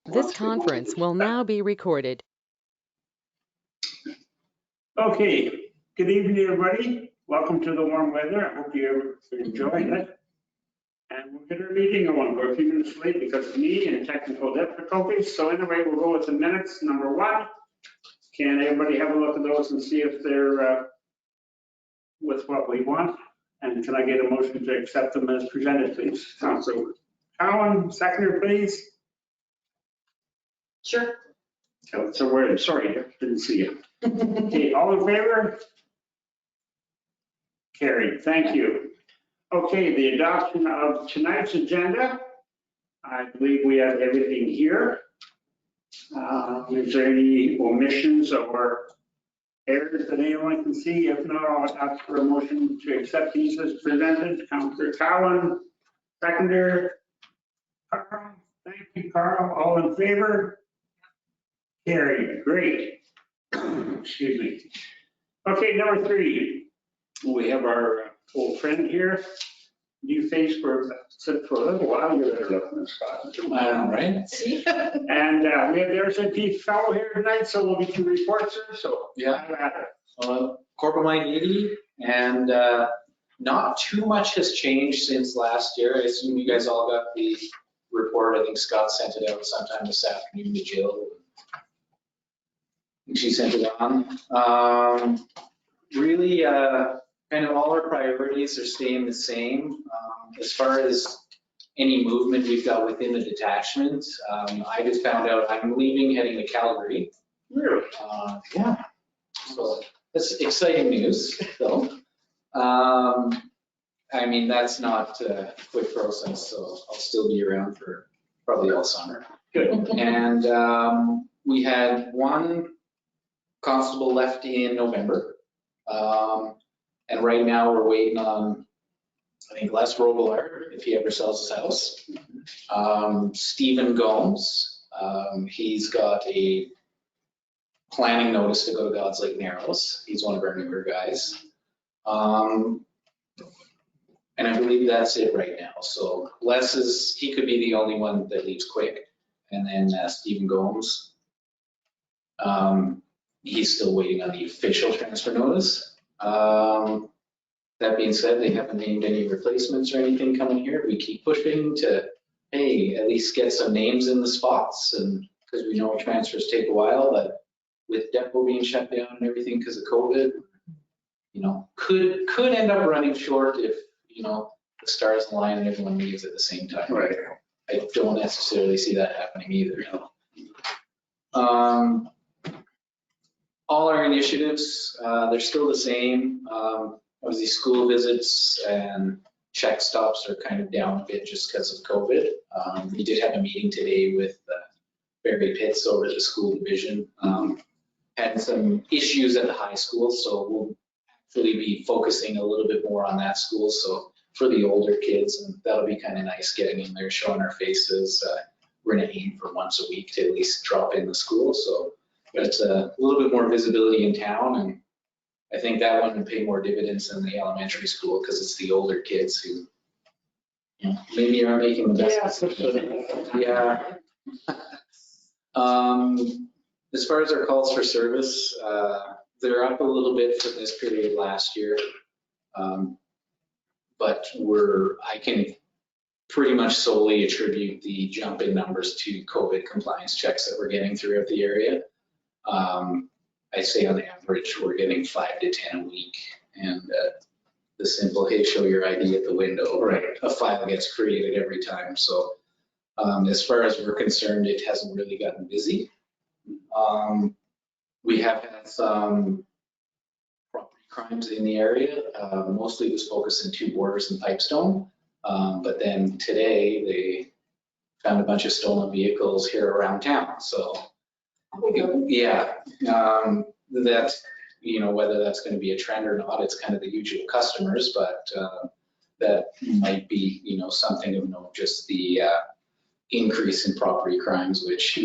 This conference will now be recorded. Okay, good evening, everybody. Welcome to the warm weather. I hope you enjoyed it. And we'll get our meeting going. We're a few minutes late because of me and technical difficulties. So anyway, we'll go with the minutes. Number one, can everybody have a look at those and see if they're with what we want? And can I get a motion to accept them as presented, please? Councilor Cowan, seconder, please. Sure. Councilor Ward, sorry, didn't see you. Okay, all in favor? Carried, thank you. Okay, the adoption of tonight's agenda. I believe we have everything here. Is there any omissions or errors that anyone can see? If not, I'll ask for a motion to accept these as presented. Councilor Cowan, seconder. Carl, thank you, Carl. All in favor? Carried, great. Excuse me. Okay, number three, we have our old friend here. New face for a little while. You're better looking, Scott. Right. See? And we have the RCMP fellow here tonight, so we'll get you reports, sir. So Yeah. Corporal Mike Eady, and not too much has changed since last year. I assume you guys all got the report. I think Scott sent it out sometime this afternoon to Jill. She sent it on. Really, kind of all our priorities are staying the same. As far as any movement we've got within the detachment, I just found out I'm leaving, heading to Calgary. Really? Yeah, so that's exciting news, though. I mean, that's not a quick process, so I'll still be around for probably all summer. Good. And we had one constable left in November. And right now we're waiting on, I think, Les Robillard, if he ever sells his house. Stephen Gomes, he's got a planning notice to go to God's Lake Narrows. He's one of our newer guys. And I believe that's it right now. So Les he could be the only one that leaves quick. And then Stephen Gomes, he's still waiting on the official transfer notice. That being said, they haven't named any replacements or anything coming here. We keep pushing to, hey, at least get some names in the spots, and because we know transfers take a while, but with depot being shut down and everything because of COVID, you know, could end up running short if, you know, the stars align and everyone leaves at the same time. Right. I don't necessarily see that happening either. All our initiatives, they're still the same. Obviously, school visits and check stops are kind of down a bit just because of COVID. We did have a meeting today with Barry Pitts over at the school division. Had some issues at the high school, so we'll actually be focusing a little bit more on that school. So for the older kids, and that'll be kind of nice getting in there, showing our faces. We're going to aim for once a week to at least drop in the school. So it's a little bit more visibility in town, and I think that one would pay more dividends than the elementary school because it's the older kids who, you know, maybe aren't making the best decisions. Yeah. As far as our calls for service, they're up a little bit for this period last year, but I can pretty much solely attribute the jump in numbers to COVID compliance checks that we're getting throughout the area. I say on average, we're getting 5 to 10 a week, and the simple, hey, show your ID at the window, right? A file gets created every time. So as far as we're concerned, it hasn't really gotten busy. We have had some property crimes in the area. Mostly it was focused in Two Borders and Pipestone. But then today they found a bunch of stolen vehicles here around town. So yeah, that's, you know, whether that's going to be a trend or not, it's kind of the usual customers, but that might be, you know, something of note, just the increase in property crimes, which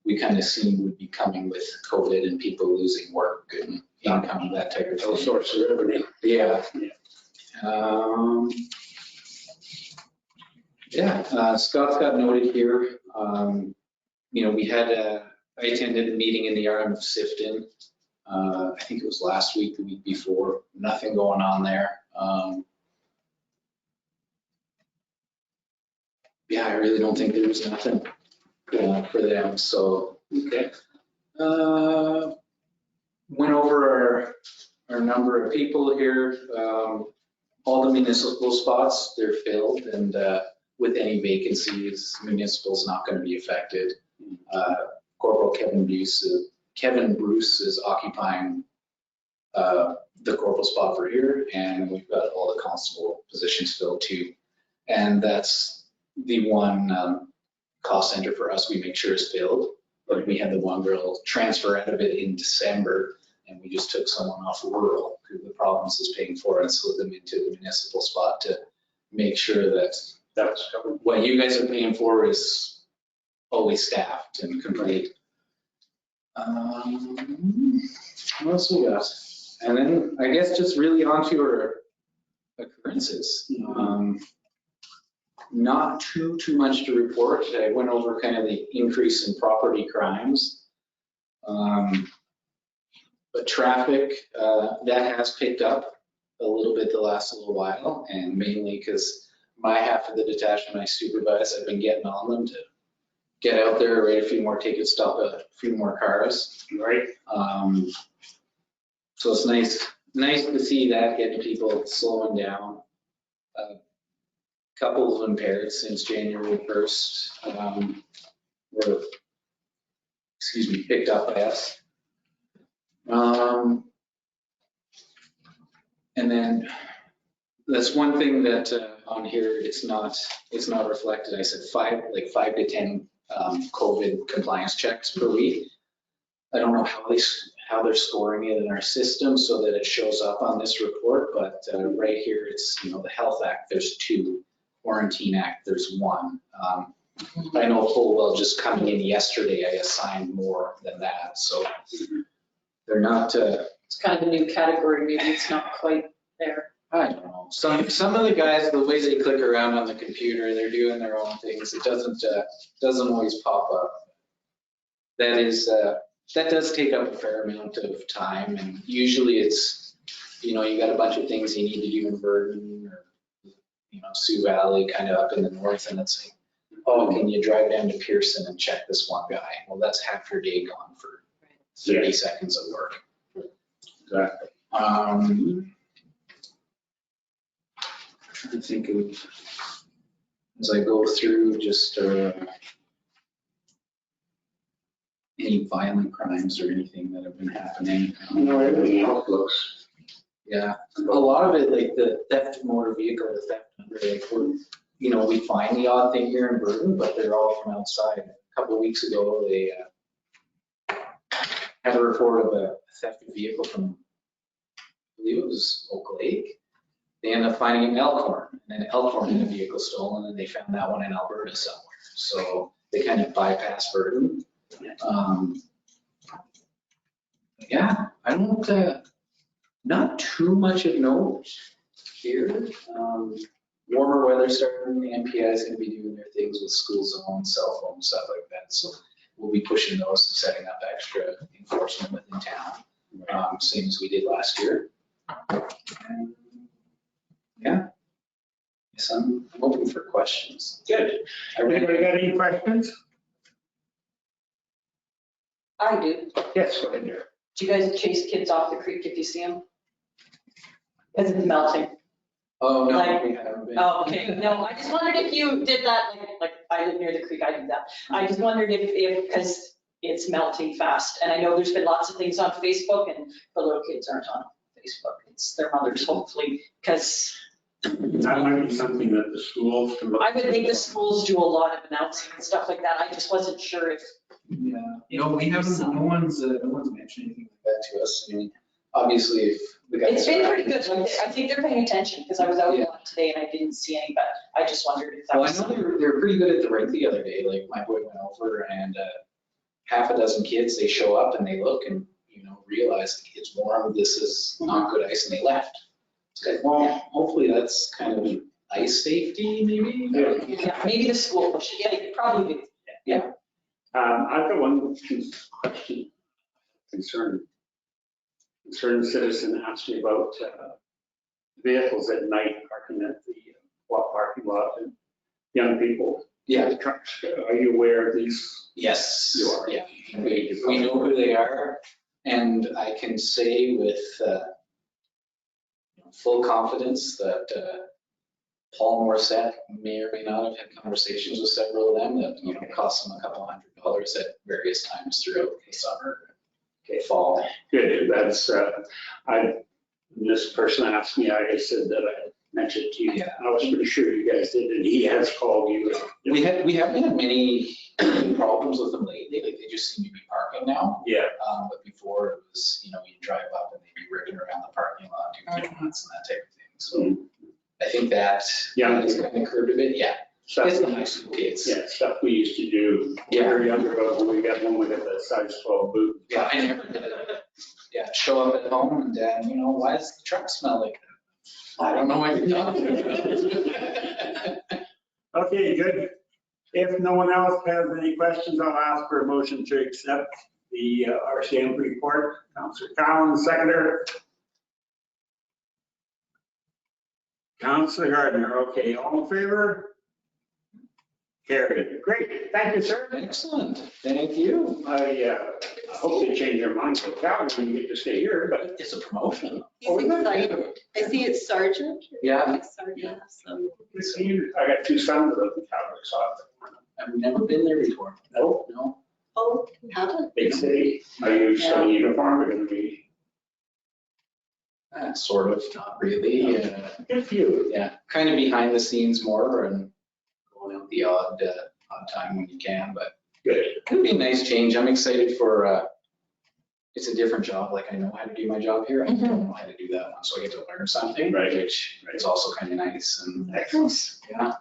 we kind of seen would be coming with COVID and people losing work and income, that type of thing. All sorts of revenue. Yeah. Scott's got noted here. I attended a meeting in the RM of Sifton. I think it was last week, the week before, nothing going on there. Yeah, I really don't think there was nothing for them, so, okay. Went over our number of people here. All the municipal spots, they're filled, and with any vacancies, municipal's not going to be affected. Corporal Kevin Bruce is occupying the corporal spot for here, and we've got all the constable positions filled too. And that's the one cost center for us we make sure is filled. But we had the one girl transfer out of it in December, and we just took someone off rural who the province is paying for and slid them into the municipal spot to make sure that That's covered. what you guys are paying for is always staffed and complete. What else we got? And then I guess just really onto our occurrences. Not too much to report. I went over kind of the increase in property crimes. But traffic, that has picked up a little bit the last little while, and mainly because my half of the detachment I supervise, I've been getting on them to get out there, write a few more tickets, stop a few more cars. Right. So it's nice to see that, getting people slowing down. Couple of impaired since January 1st were, picked up by us. And then that's one thing that on here, it's not reflected. I said 5 to 10 COVID compliance checks per week. I don't know how they're scoring it in our system so that it shows up on this report, but right here, it's, the Health Act, there's 2, Quarantine Act, there's 1. I know full well just coming in yesterday, I assigned more than that, so they're not. It's kind of a new category, maybe it's not quite there. I don't know. Some of the guys, the way they click around on the computer, they're doing their own things. It doesn't always pop up. That does take up a fair amount of time, and usually it's, you got a bunch of things you need to do in Burton or, Sioux Valley, kind of up in the north, and it's like, oh, can you drive down to Pearson and check this one guy? Well, that's half your day gone for 30 seconds of work. Exactly. I'm trying to think of, as I go through, just any violent crimes or anything that have been happening. Everything else looks. Yeah, a lot of it, like the theft of motor vehicle, the theft under, like, we find the odd thing here in Burton, but they're all from outside. A couple of weeks ago, they had a report of a thefted vehicle from, I believe it was Oak Lake. They ended up finding it in Elkhorn, and then Elkhorn had a vehicle stolen, and they found that one in Alberta somewhere. So they kind of bypassed Burton. Yeah, I don't, not too much of note here. Warmer weather starting, the MPI is going to be doing their things with school zones, cell phone, stuff like that. So we'll be pushing those and setting up extra enforcement within town, same as we did last year. And yeah, yes, I'm open for questions. Good. Anybody got any questions? I do. Yes, go ahead, Derek. Do you guys chase kids off the creek if you see them? Because it's melting. Oh, no, Like- we haven't been. Oh, okay. No, I just wondered if you did that, like I live near the creek, I do that. I just wondered if, because it's melting fast. And I know there's been lots of things on Facebook, and the little kids aren't on Facebook. It's their mothers, hopefully, because That might be something that the schools can look. I would think the schools do a lot of announcing and stuff like that. I just wasn't sure if, Yeah, no, we haven't, no one's mentioned anything like that to us. I mean, obviously, if the guys. it's been pretty good. Like, I think they're paying attention, because I was out a lot today and I didn't see any, but I just wondered if that Well, I was. know they were pretty good at the rink the other day. Like, my boy went over and half a dozen kids, they show up and they look and, realize it's warm, this is not good ice, and they left. It's like, well, hopefully that's kind of ice safety, maybe? Yeah, maybe the school, yeah, probably. Yeah. I've got one question, concern citizen asked me about vehicles at night parking at the parking lot and young people. Yeah. Trucks. Are you aware of these? Yes. You are. Yeah. We know who they are, and I can say with full confidence that Paul Morissette may or may not have had conversations with several of them that, cost them a couple $100 at various times throughout the summer, fall. Good, that's, this person asked me, I said that I mentioned to you. Yeah. I was pretty sure you guys did, and he has called you. We haven't had many problems with them lately. Like, they just seem to be parking now. Yeah, But before it was, you drive up and they'd be ripping around the parking lot, doing donuts and that type of thing. So I think that is kind of curbed a bit. Yeah. stuff, It's the high school kids. yeah, stuff we used to do when we Yeah. were younger, but when we got the size 12 boot. Yeah, I never did it. Yeah, show up at home and Dad, why does the truck smell like that? I don't know what you're talking about. Okay, good. If no one else has any questions, I'll ask for a motion to accept the RCM report. Councillor Collins, seconder. Councillor Gardner, okay, all in favor? Carried. Great, thank you, sir. Excellent, thank you. I hope they change their minds for Calvin when you get to stay here, but It's a promotion. He's excited. I see it's sergeant. Yeah. Sergeant, so. good seeing you. I got two sons that live in Calvin, so I've never been there before. no, No. Oh, haven't. big city. Are you still in uniform or gonna be? Sort of, not really. Good for you. Yeah, kind of behind the scenes more and going out the odd time when you can, but Good. it'll be a nice change. I'm excited for, it's a different job. Like, I know how to do my job here. I don't know how to do that one, so I get to learn something, Right. which is also kind of nice. And Excellent. yeah.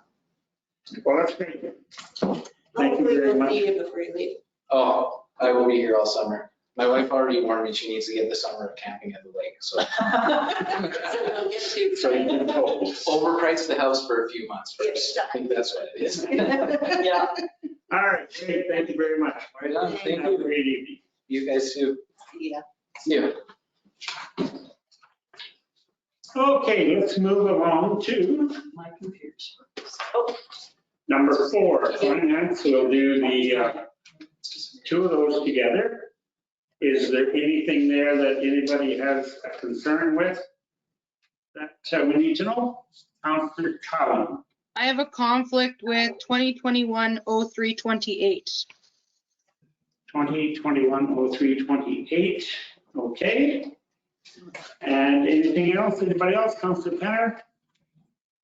Well, that's great. Thank you Hopefully very we'll much. see you before you leave. Oh, I will be here all summer. My wife already warned me she needs to get the summer of camping at the lake, so. So we'll get to. So you can go. Overprice the house for a few months first. I think that's what it is. Yeah. All right, great, thank you very much. Right on, thank Have a you. great evening. You guys too. Yeah. See you. Okay, let's move along to My computer's. number 4, finance. We'll do the two of those together. Is there anything there that anybody has a concern with that we need to know? Councillor Collins. I have a conflict with 2021-0328. 2021-0328, okay. And anything else, anybody else? Councillor Penner?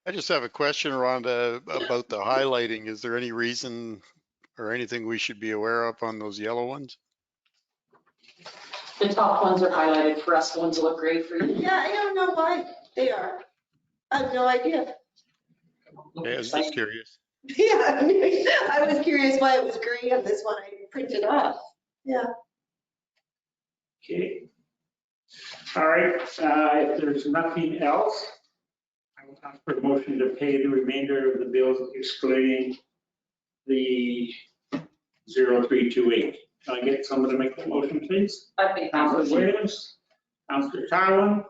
I just have a question, Rhonda, about the highlighting. Is there any reason or anything we should be aware of on those yellow ones? The top ones are highlighted for us, the ones that look great for you. Yeah, I don't know why they are. I have no idea. Yeah, I was just curious. Yeah, I was curious why it was green on this one I printed off. Yeah. Okay. All right, if there's nothing else, I will ask for a motion to pay the remainder of the bills excluding the 0328. Can I get someone to make the motion, please? I think that Councillor was. Williams, Councillor Tywin,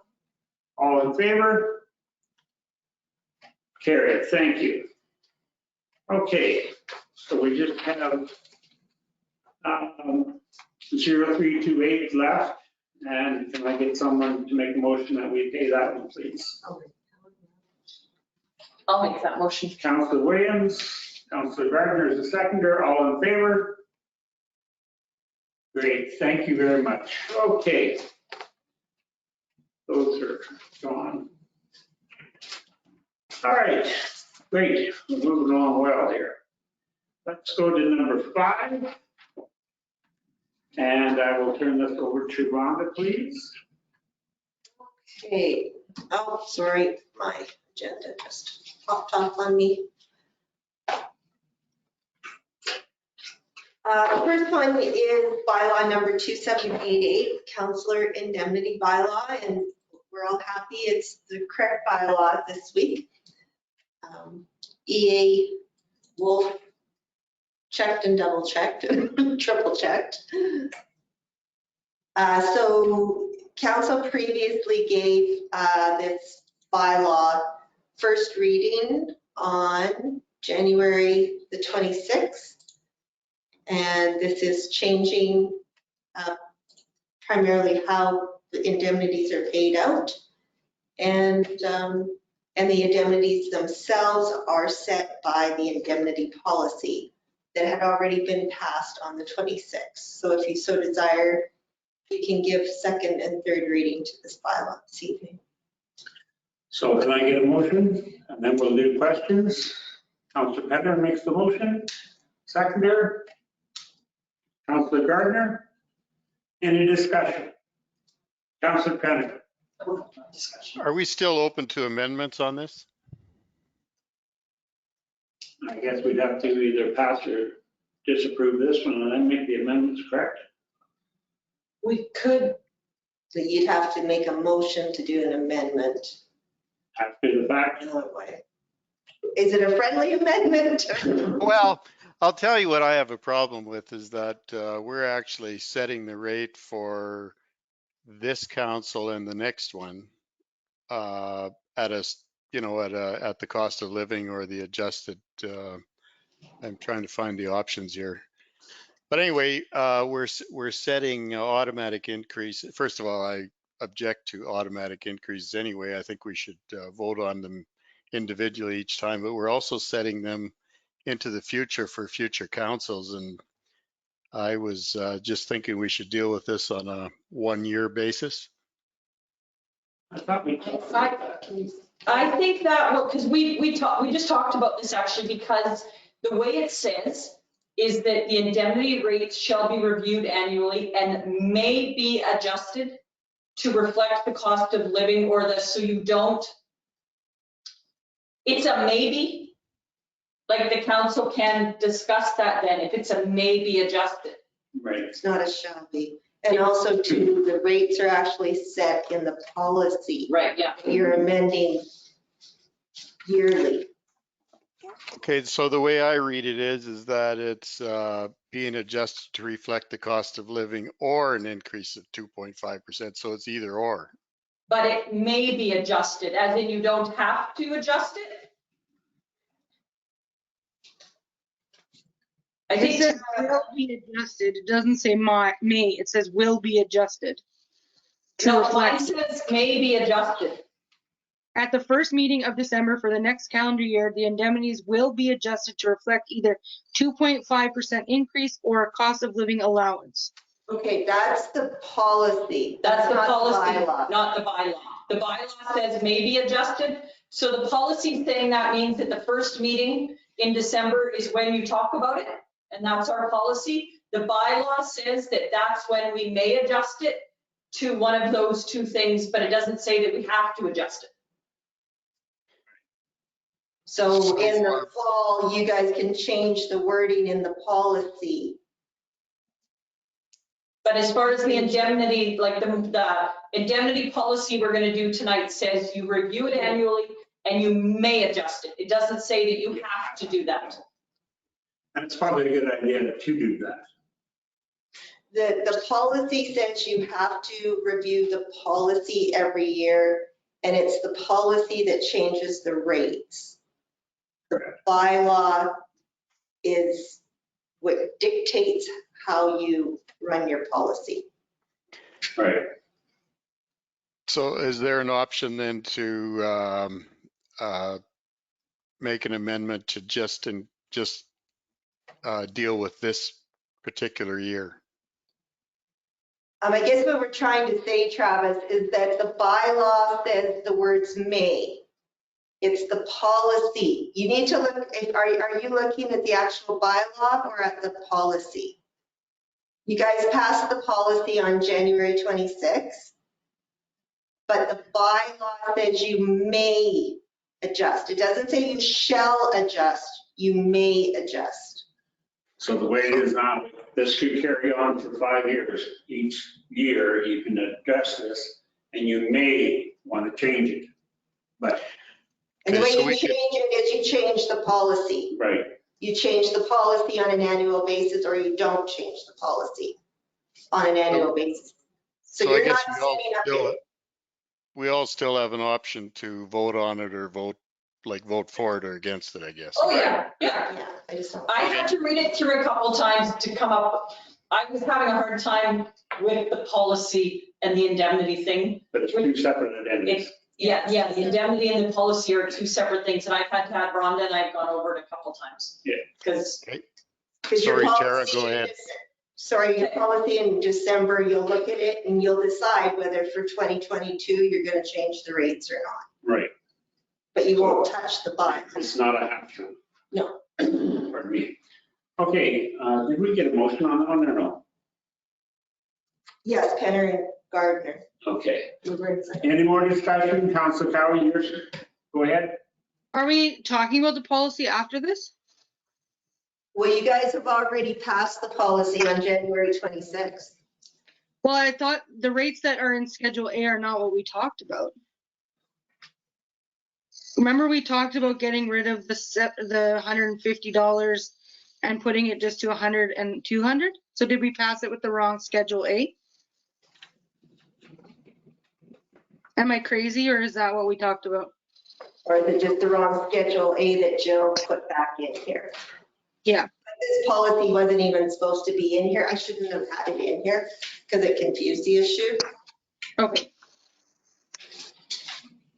all in favor? Carried, thank you. Okay, so we just have 0328 left, and can I get someone to make a motion that we pay that one, please? I'll make that motion. Councillor Williams, Councillor Gardner is the seconder, all in favor? Great, thank you very much. Okay. Those are gone. All right, great, we're moving along well here. Let's go to number 5. And I will turn this over to Rhonda, please. Okay. Oh, sorry, my agenda just popped off on me. First one is bylaw number 2788, counselor indemnity bylaw, and we're all happy it's the correct bylaw this week. EA Wolf checked and double checked, triple checked. So council previously gave this bylaw first reading on January the 26th. And this is changing primarily how the indemnities are paid out. And the indemnities themselves are set by the indemnity policy that had already been passed on the 26th. So if you so desire, you can give second and third reading to this bylaw this evening. So can I get a motion? And then we'll do questions. Councillor Penner makes the motion. Seconder. Councillor Gardner. Any discussion? Councillor Penner. Discussion. Are we still open to amendments on this? I guess we'd have to either pass or disapprove this one and then make the amendments, correct? We could, So you'd have to make a motion to do an amendment. After the fact. Is it a friendly amendment? Well, I'll tell you what I have a problem with is that we're actually setting the rate for this council and the next one at the cost of living or the adjusted. I'm trying to find the options here. But anyway, we're setting automatic increase. First of all, I object to automatic increases anyway. I think we should vote on them individually each time, but we're also setting them into the future for future councils. And I was just thinking we should deal with this on a 1-year basis. I thought we. I think that, because we just talked about this actually, because the way it says is that the indemnity rates shall be reviewed annually and may be adjusted to reflect the cost of living so you don't, it's a maybe, like the council can discuss that then if it's a maybe adjusted. Right. It's not a shall be. And also too, the rates are actually set in the policy. Right, yeah. You're amending yearly. Okay, so the way I read it is that it's being adjusted to reflect the cost of living or an increase of 2.5%. So it's either or. But it may be adjusted, as in you don't have to adjust it? I It think, says will be adjusted. It doesn't say may, it says will be adjusted. To no, mine reflect says may be adjusted. at the first meeting of December for the next calendar year, the indemnities will be adjusted to reflect either 2.5% increase or a cost of living allowance. Okay, that's the policy. That's the not policy, bylaw. not the bylaw. The bylaw says may be adjusted. So the policy saying that means that the first meeting in December is when you talk about it, and that's our policy. The bylaw says that that's when we may adjust it to one of those two things, but it doesn't say that we have to adjust it. So in the fall, you guys can change the wording in the policy. But as far as the indemnity, like the indemnity policy we're going to do tonight says you review it annually and you may adjust it. It doesn't say that you have to do that. And it's probably a good idea to do that. The policy says you have to review the policy every year, and it's the policy that changes the rates. The bylaw is what dictates how you run your policy. Right. So is there an option then to make an amendment to just deal with this particular year? I guess what we're trying to say, Travis, is that the bylaw says the words may. It's the policy. You need to look, are you looking at the actual bylaw or at the policy? You guys passed the policy on January 26th, but the bylaw says you may adjust. It doesn't say you shall adjust, you may adjust. So the way it is now, this could carry on for 5 years. Each year you can adjust this and you may want to change it. But, And the way Okay, so you we change could- it is you change the policy. right, You change the policy on an annual basis, or you don't change the policy on an annual basis. So So I you're not guess setting up. we all still have an option to vote on it or vote for it or against it, I guess. Oh, yeah, yeah. Yeah, I just don't. I had to read it through a couple times to come up, I was having a hard time with the policy and the indemnity thing. But it's two separate entities. Yeah, the indemnity and the policy are two separate things, and I've had to have Rhonda and I've gone over it a couple times. Yeah. Because, Sorry, Tara, go ahead. Sorry, your policy in December, you'll look at it and you'll decide whether for 2022, you're going to change the rates or not. Right. But you won't touch the bylaw. It's not a have to. No. Pardon me. Okay, did we get a motion on that one or no? Yes, Penner and Gardner. Okay. We were in second. Any more discussion? Council Cowie, yours? Go ahead. Are we talking about the policy after this? Well, you guys have already passed the policy on January 26th. Well, I thought the rates that are in Schedule A are not what we talked about. Remember we talked about getting rid of the $150 and putting it just to 100 and 200? So did we pass it with the wrong Schedule A? Am I crazy, or is that what we talked about? Or is it just the wrong Schedule A that Jill put back in here? Yeah. But this policy wasn't even supposed to be in here. I shouldn't have had it in here because it confused the issue. Okay.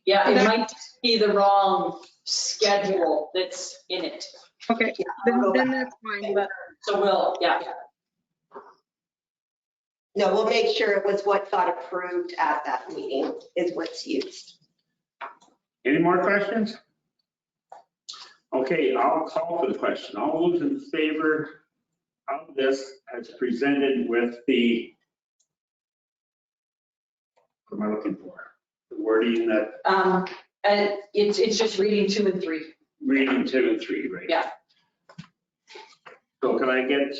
yeah, it might be the wrong schedule that's in it. Okay, then that's fine, but So we'll, yeah. No, we'll make sure it was what got approved at that meeting is what's used. Any more questions? Okay, I'll call for the question. All those in favor of this as presented with the, what am I looking for? The wording that, And it's just reading 2 and 3. reading 2 and 3, right? Yeah. So can I get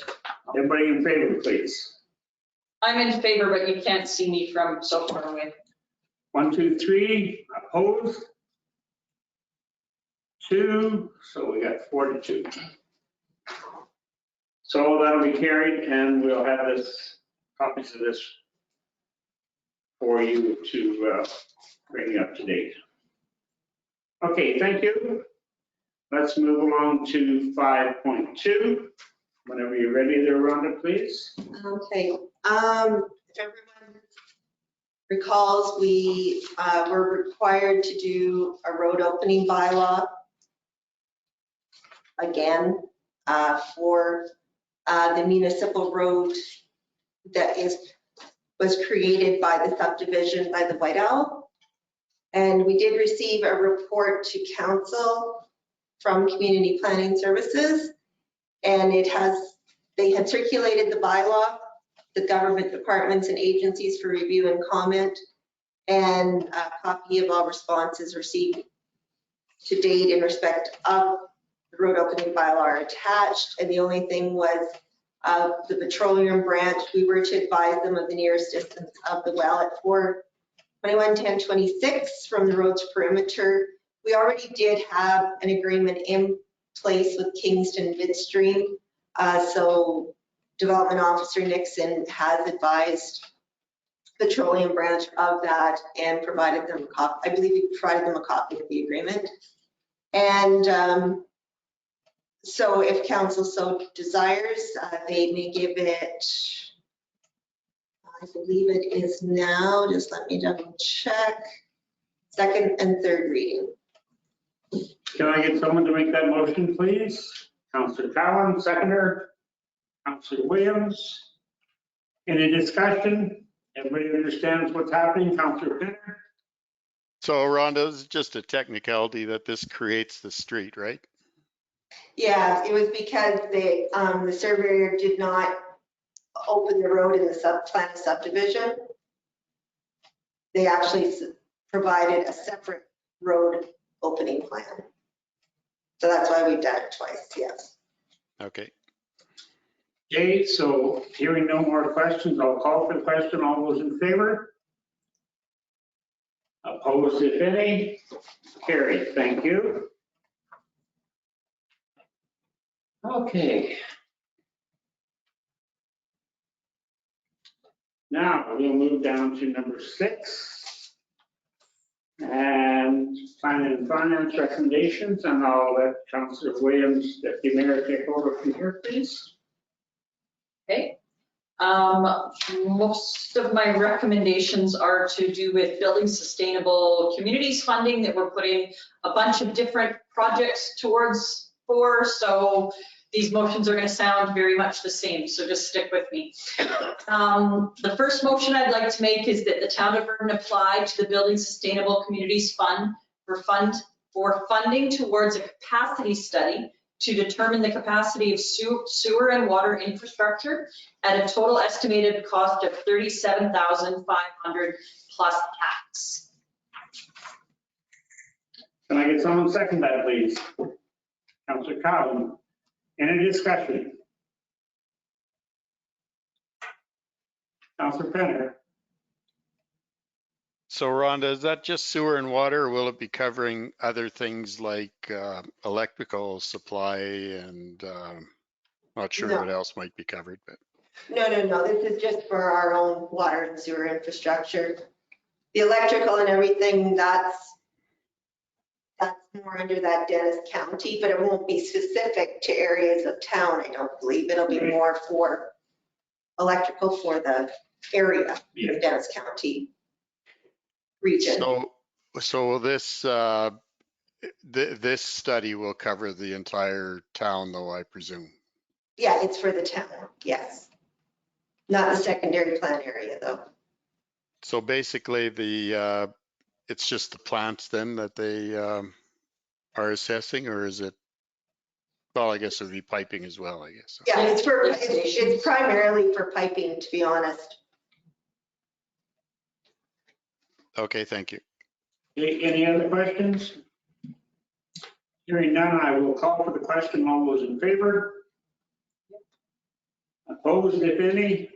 everybody in favor, please? I'm in favor, but you can't see me from so far away. 1, 2, 3, opposed? 2, so we got 4 to 2. So that'll be carried, and we'll have this, copies of this for you to bring you up to date. Okay, thank you. Let's move along to 5.2. Whenever you're ready there, Rhonda, please. Okay, if everyone recalls, we were required to do a road opening bylaw again for the municipal road that was created by the subdivision by the White Owl. And we did receive a report to council from Community Planning Services. And they had circulated the bylaw, the government departments and agencies for review and comment, and a copy of all responses received to date in respect of the road opening bylaw are attached. And the only thing was the petroleum branch, we were to advise them of the nearest distance of the well at 421-1026 from the road's perimeter. We already did have an agreement in place with Kingston Midstream. So Development Officer Nixon has advised petroleum branch of that and provided them a copy. I believe he provided them a copy of the agreement. And so if council so desires, they may give it, I believe it is now, just let me double check, second and third reading. Can I get someone to make that motion, please? Councillor Cowan, seconder. Councillor Williams. Any discussion? Everybody understands what's happening? Councillor Penner? So Rhonda, it's just a technicality that this creates the street, right? Yeah, it was because the surveyor did not open the road in the plan of subdivision. They actually provided a separate road opening plan. So that's why we've done it twice, yes. Okay. Okay, so hearing no more questions, I'll call for the question. All those in favor? Opposed, if any? Carried, thank you. Okay. Now we'll move down to number 6. And planning and finance recommendations, and I'll let Councillor Williams, Deputy Mayor, take over from here, please. Okay. Most of my recommendations are to do with building sustainable communities funding that we're putting a bunch of different projects towards for. So these motions are going to sound very much the same, so just stick with me. The first motion I'd like to make is that the town of Vernon apply to the Building Sustainable Communities Fund for funding towards a capacity study to determine the capacity of sewer and water infrastructure at a total estimated cost of $37,500 plus tax. Can I get someone to second that, please? Councillor Cowan, any discussion? Councillor Penner, So Rhonda, is that just sewer and water, or will it be covering other things like electrical supply and not sure No. what else might be covered, but No, this is just for our own water and sewer infrastructure. The electrical and everything, that's more under that Dennis County, but it won't be specific to areas of town, I don't believe. It'll be more for electrical for the area of Yeah. Dennis County region. so this this study will cover the entire town, though, I presume. Yeah, it's for the town, yes. Not the secondary plan area, though. So basically, it's just the plants then that they are assessing, or is it? Well, I guess it would be piping as well, I guess. Yeah, it's primarily for piping, to be honest. Okay, thank you. any other questions? Hearing none, I will call for the question. All those in favor? Opposed, if any?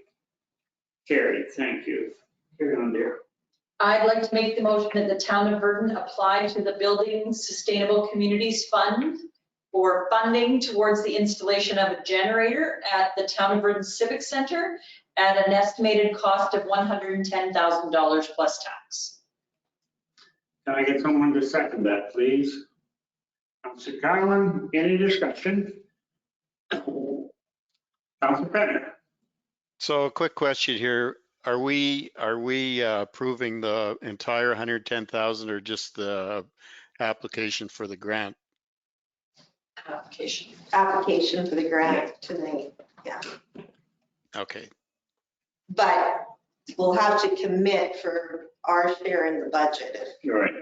Carried, thank you. Carry on, dear. I'd like to make the motion that the town of Vernon apply to the Building Sustainable Communities Fund for funding towards the installation of a generator at the town of Vernon Civic Center at an estimated cost of $110,000 plus tax. Can I get someone to second that, please? Councillor Cowan, any discussion? Councillor Penner. So a quick question here. Are we approving the entire 110,000 or just the application for the grant? Application. For the grant tonight, yeah. Okay, But we'll have to commit for our share in the budget, All right.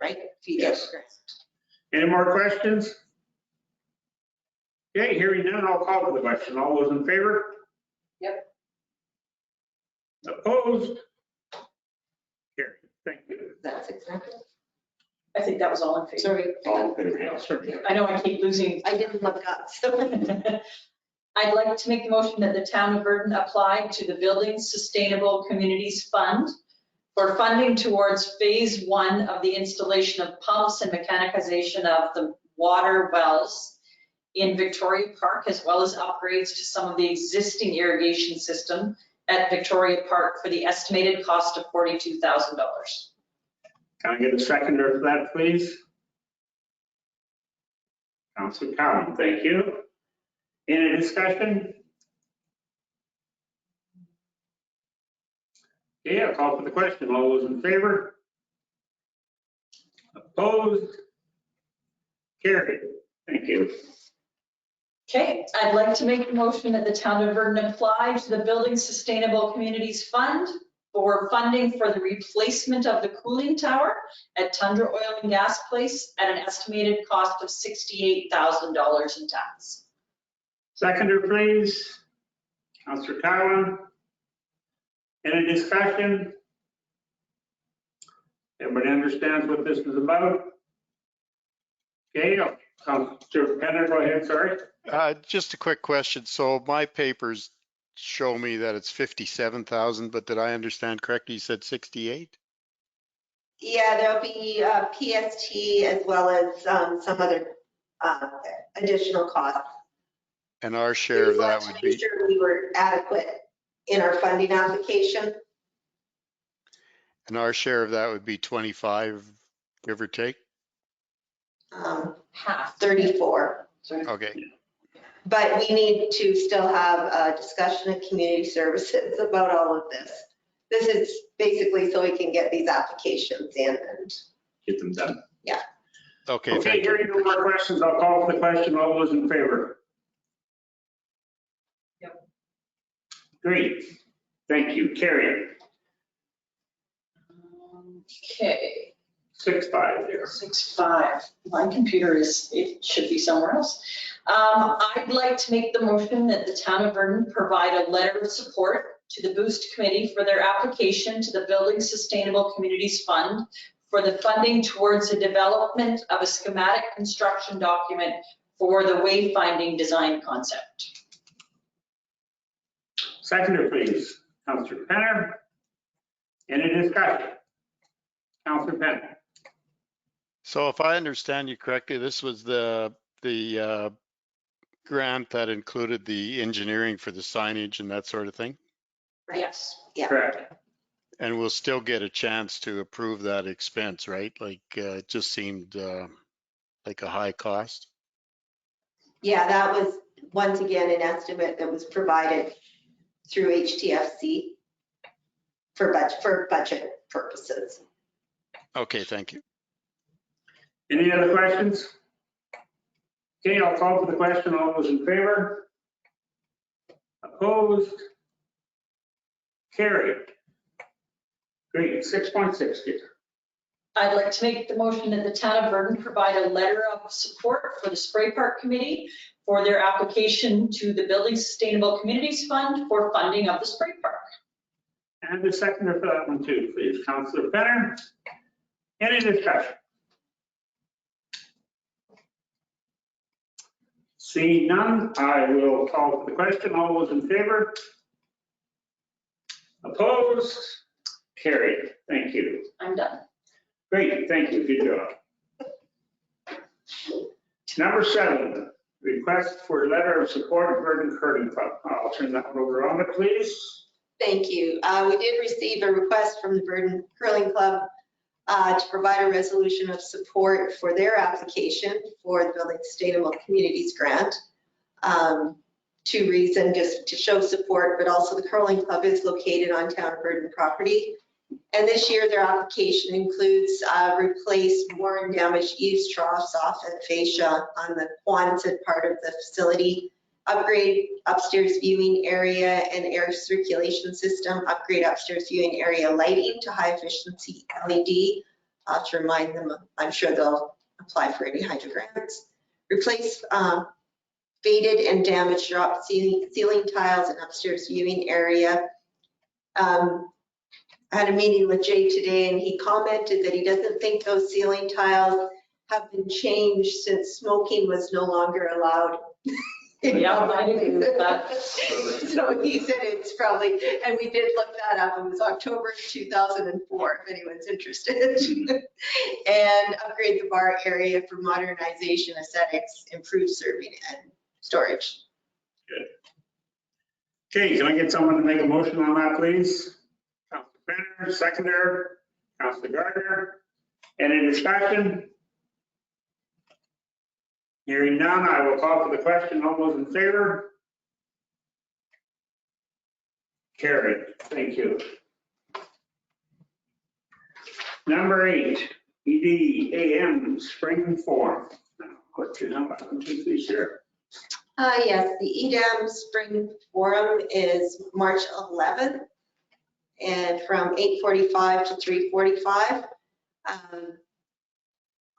right? If you get Yes. the grant. Any more questions? Okay, hearing none, I'll call for the question. All those in favor? Yep. Opposed? Carried, thank you. That's exactly. I think that was all in favor. Sorry, All in favor, yes, sir. I know I keep losing. I didn't look up, so. I'd like to make the motion that the town of Vernon apply to the Building Sustainable Communities Fund for funding towards phase 1 of the installation of pumps and mechanization of the water wells in Victoria Park, as well as upgrades to some of the existing irrigation system at Victoria Park for the estimated cost of $42,000. Can I get a seconder for that, please? Councillor Cowan, thank you. Any discussion? Okay, I'll call for the question. All those in favor? Opposed? Carried, thank you. Okay, I'd like to make the motion that the town of Vernon apply to the Building Sustainable Communities Fund for funding for the replacement of the cooling tower at Tundra Oil and Gas Place at an estimated cost of $68,000 in tax. Seconder, please. Councillor Cowan. Any discussion? Everybody understands what this is about? Okay, Councillor Penner, go ahead, sorry. just a quick question. So my papers show me that it's 57,000, but did I understand correctly? You said 68? Yeah, there'll be PST as well as some other additional costs. And our share of that We would wanted to be, make sure we were adequate in our funding application. and our share of that would be 25, give or take? Half. 34. Okay, But we need to still have a discussion of community services about all of this. This is basically so we can get these applications in and Get them done. okay, Okay, thank you. hearing no more questions, I'll call for the question. All those in favor? Yep. Great. Thank you. Carrie, Okay, 6-5 there. 6-5. My computer it should be somewhere else. I'd like to make the motion that the town of Vernon provide a letter of support to the Boost Committee for their application to the Building Sustainable Communities Fund for the funding towards the development of a schematic construction document for the wayfinding design concept. Seconder, please. Councillor Penner. Any discussion? Councillor Penner. So if I understand you correctly, this was the grant that included the engineering for the signage and that sort of thing? Yes. Yeah. Correct. And we'll still get a chance to approve that expense, right? Like, it just seemed like a high cost. yeah, that was once again an estimate that was provided through HTFC for budget purposes. Okay, thank you. Any other questions? Okay, I'll call for the question. All those in favor? Opposed? Carried. Great. 6.6, Peter. I'd like to make the motion that the town of Vernon provide a letter of support for the Spray Park Committee for their application to the Building Sustainable Communities Fund for funding of the Spray Park. And the seconder for that one too, please. Councillor Penner. Any discussion? Seeing none, I will call for the question. All those in favor? Opposed? Carried. Thank you. I'm done. Great, thank you. Good job. Number 7, request for letter of support of Verdon Curling Club. I'll turn that one over to Rhonda, please. Thank you. We did receive a request from the Verdon Curling Club to provide a resolution of support for their application for the Building Sustainable Communities Grant. 2 reasons, just to show support, but also the Curling Club is located on town of Verdon property. And this year their application includes replace worn damaged eaves troughs off at fascia on the Quonset part of the facility, upgrade upstairs viewing area and air circulation system, upgrade upstairs viewing area lighting to high efficiency LED. To remind them, I'm sure they'll apply for any hydro grants. Replace faded and damaged drop ceiling tiles and upstairs viewing area. I had a meeting with Jay today and he commented that he doesn't think those ceiling tiles have been changed since smoking was no longer allowed. Yeah, I agree with that. So he said it's probably, and we did look that up, it was October 2004, if anyone's interested. And upgrade the bar area for modernization, aesthetics, improved serving and storage. Good. Okay, can I get someone to make a motion on that, please? Councillor Penner, seconder. Councillor Gardner. Any discussion? Hearing none, I will call for the question. All those in favor? Carried. Thank you. Number 8, EDAM Spring Forum. What you know, I can take these here. Yes, the EDAM Spring Forum is March 11th and from 8:45 to 3:45.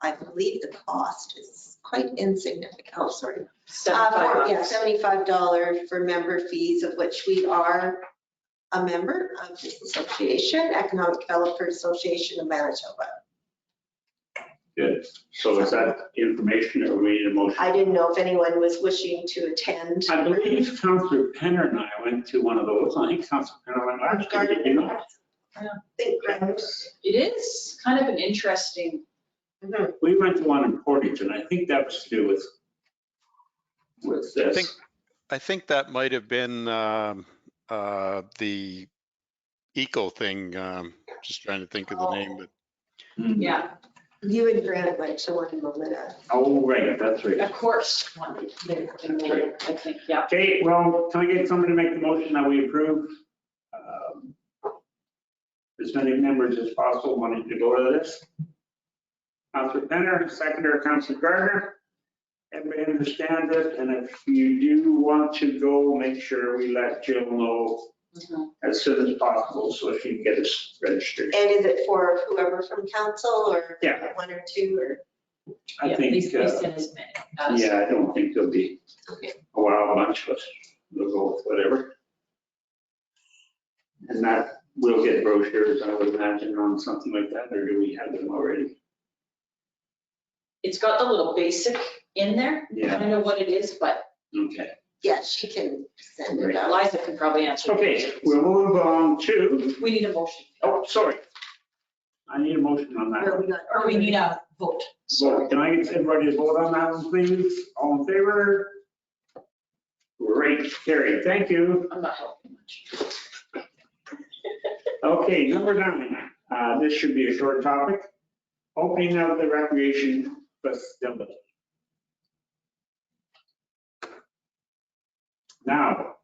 I believe the cost is quite insignificant. Oh, sorry. Yeah, $75 for member fees, of which we are a member of this association, Economic Developers Association of Manitoba. Good. So is that information or we need a motion? I didn't know if anyone was wishing to attend. I believe Councillor Penner and I went to one of those. I think Councillor Penner went last year, did you not? I think It is kind of an interesting, We went to one in Portage and I think that was to do with I this. think I think that might have been the eco thing. Just trying to think of the name, but Yeah, You and Grant went to one moment. Oh, right, that's right. of course, one, I think, yeah. Okay, well, can I get somebody to make the motion that we approve as many members as possible wanting to go to this? Councilor Penner, seconder, Councilor Gardner. Everybody understands it, and if you do want to go, make sure we let Jill know Mhm. as soon as possible so she can get us registered. And is it for whoever from council or Yeah. one or two or? I Yeah, think, Lisa and his man. yeah, I don't think there'll be Okay. a wild bunch of us. We'll go with whatever. And that, we'll get brochures, I would imagine, on something like that, or do we have them already? It's got the little basic in there. I Yeah, don't know what it is, but okay. Yeah, she can send it out. Liza can probably answer. Okay, we'll move on to, We need a motion, oh, sorry. I need a motion on that. Or we got- or we need a vote. Vote. Can I get everybody to vote on that one, please? All in favor? Great, carried, thank you. I'm not helping much. Okay, number 9, this should be a short topic. Opening of the recreation facility. Now,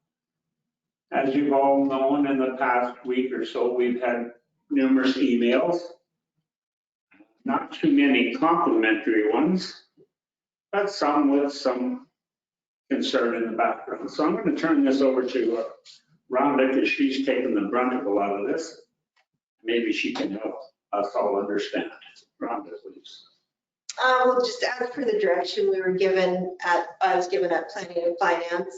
as you've all known, in the past week or so, we've had numerous emails. Not too many complimentary ones, but some with some concern in the background. So I'm going to turn this over to Rhonda because she's taken the brunt of a lot of this. Maybe she can help us all understand. Rhonda, please. Well, just as per the direction we were given I was given at Planning and Finance,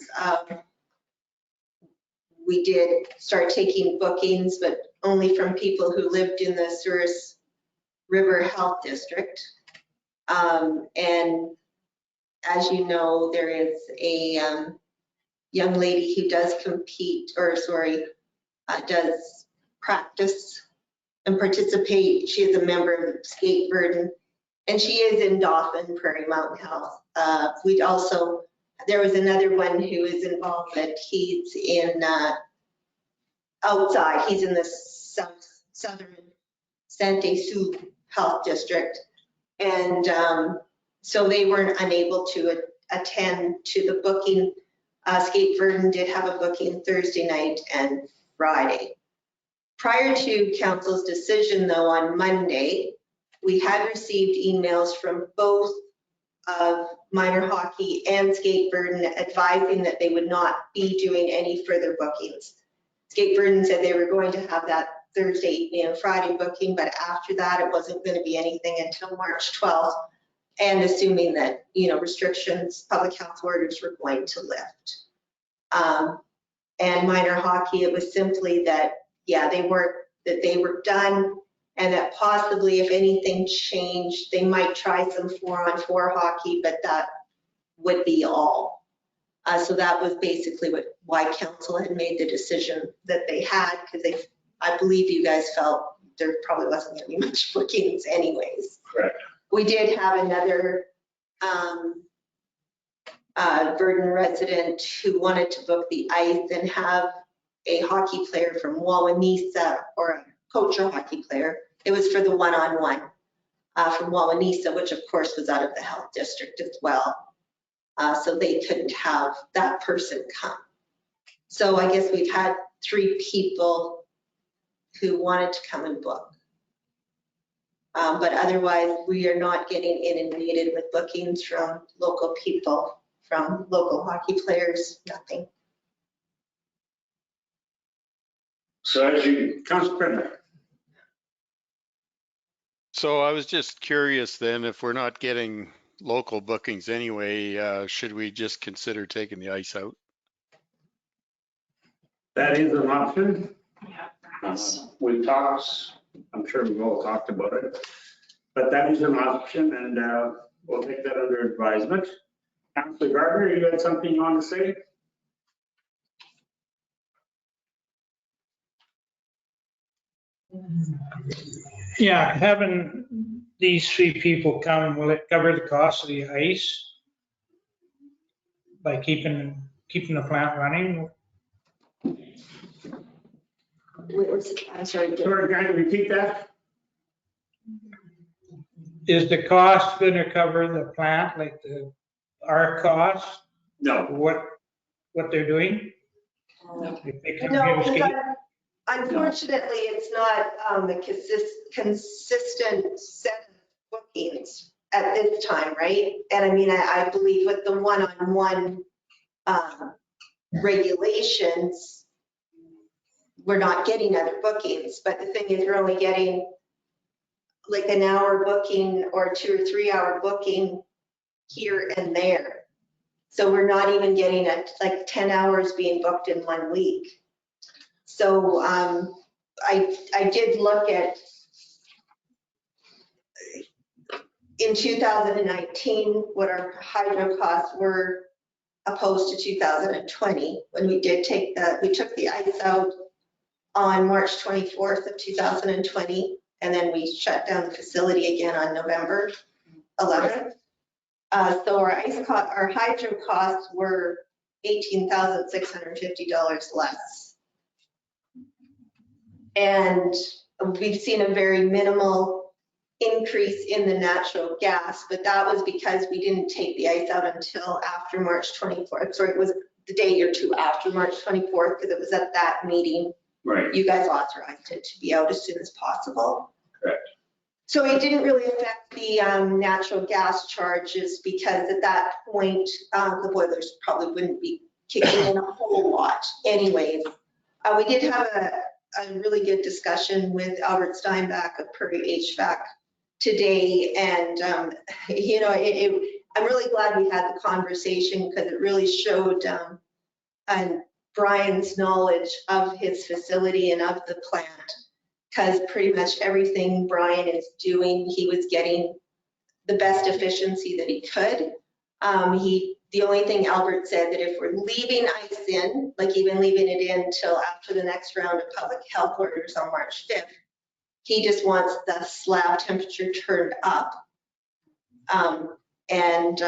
we did start taking bookings, but only from people who lived in the Souris River Health District. And as you know, there is a young lady who does does practice and participate. She is a member of Skate Burden, and she is in Dauphin, Prairie Mountain Health. There was another one who is involved, but he's in outside. He's in the southern Sante Sioux Health District. And so they weren't unable to attend to the booking. Skate Burden did have a booking Thursday night and Friday. Prior to council's decision though on Monday, we had received emails from both of minor hockey and Skate Burden advising that they would not be doing any further bookings. Skate Burden said they were going to have that Thursday evening and Friday booking, but after that, it wasn't going to be anything until March 12th. And assuming that, restrictions, public health orders were going to lift. And minor hockey, it was simply that, they were done, and that possibly if anything changed, they might try some 4-on-4 hockey, but that would be all. So that was basically why council had made the decision that they had, because I believe you guys felt there probably wasn't going to be much bookings anyways. Correct. We did have another Burden resident who wanted to book the ice and have a hockey player from Wawanesa, or a coach or hockey player. It was for the one-on-one from Wawanesa, which of course was out of the health district as well. So they couldn't have that person come. So I guess we've had 3 people who wanted to come and book. But otherwise, we are not getting inundated with bookings from local people, from local hockey players, nothing. So Councilor Brenner. so I was just curious then, if we're not getting local bookings anyway, should we just consider taking the ice out? That is an option. Yeah. We've talked, I'm sure we've all talked about it, but that is an option, and we'll take that under advisement. Councilor Gardner, you had something you want to say? Yeah, having these 3 people come, will it cover the cost of the ice? By keeping keeping the plant running? I'm sorry. Sorry, can you repeat that? Is the cost going to cover the plant, like our costs, No. what they're doing? If they come No, here to skate? because unfortunately, it's not a consistent set of bookings at this time, right? And I mean, I believe with the one-on-one regulations, we're not getting other bookings, but the thing is, we're only getting like an hour booking or 2 or 3 hour booking here and there. So we're not even getting like 10 hours being booked in 1 week. So I did look at, in 2019, what our hydro costs were opposed to 2020, when we took the ice out on March 24th of 2020, and then we shut down the facility again on November 11th. So our hydro costs were $18,650 less. And we've seen a very minimal increase in the natural gas, but that was because we didn't take the ice out until after March 24th. Sorry, it was the day or two after March 24th, because it was at that meeting. Right. You guys authorized it to be out as soon as possible. Correct. So it didn't really affect the natural gas charges, because at that point, the boilers probably wouldn't be kicking in a whole lot anyways. We did have a really good discussion with Albert Steinbach of Prairie HVAC today. And, you know, I'm really glad we had the conversation, because it really showed Brian's knowledge of his facility and of the plant. Because pretty much everything Brian is doing, he was getting the best efficiency that he could. The only thing Albert said, that if we're leaving ice in, like even leaving it in till after the next round of public health orders on March 5th, he just wants the slab temperature turned up. And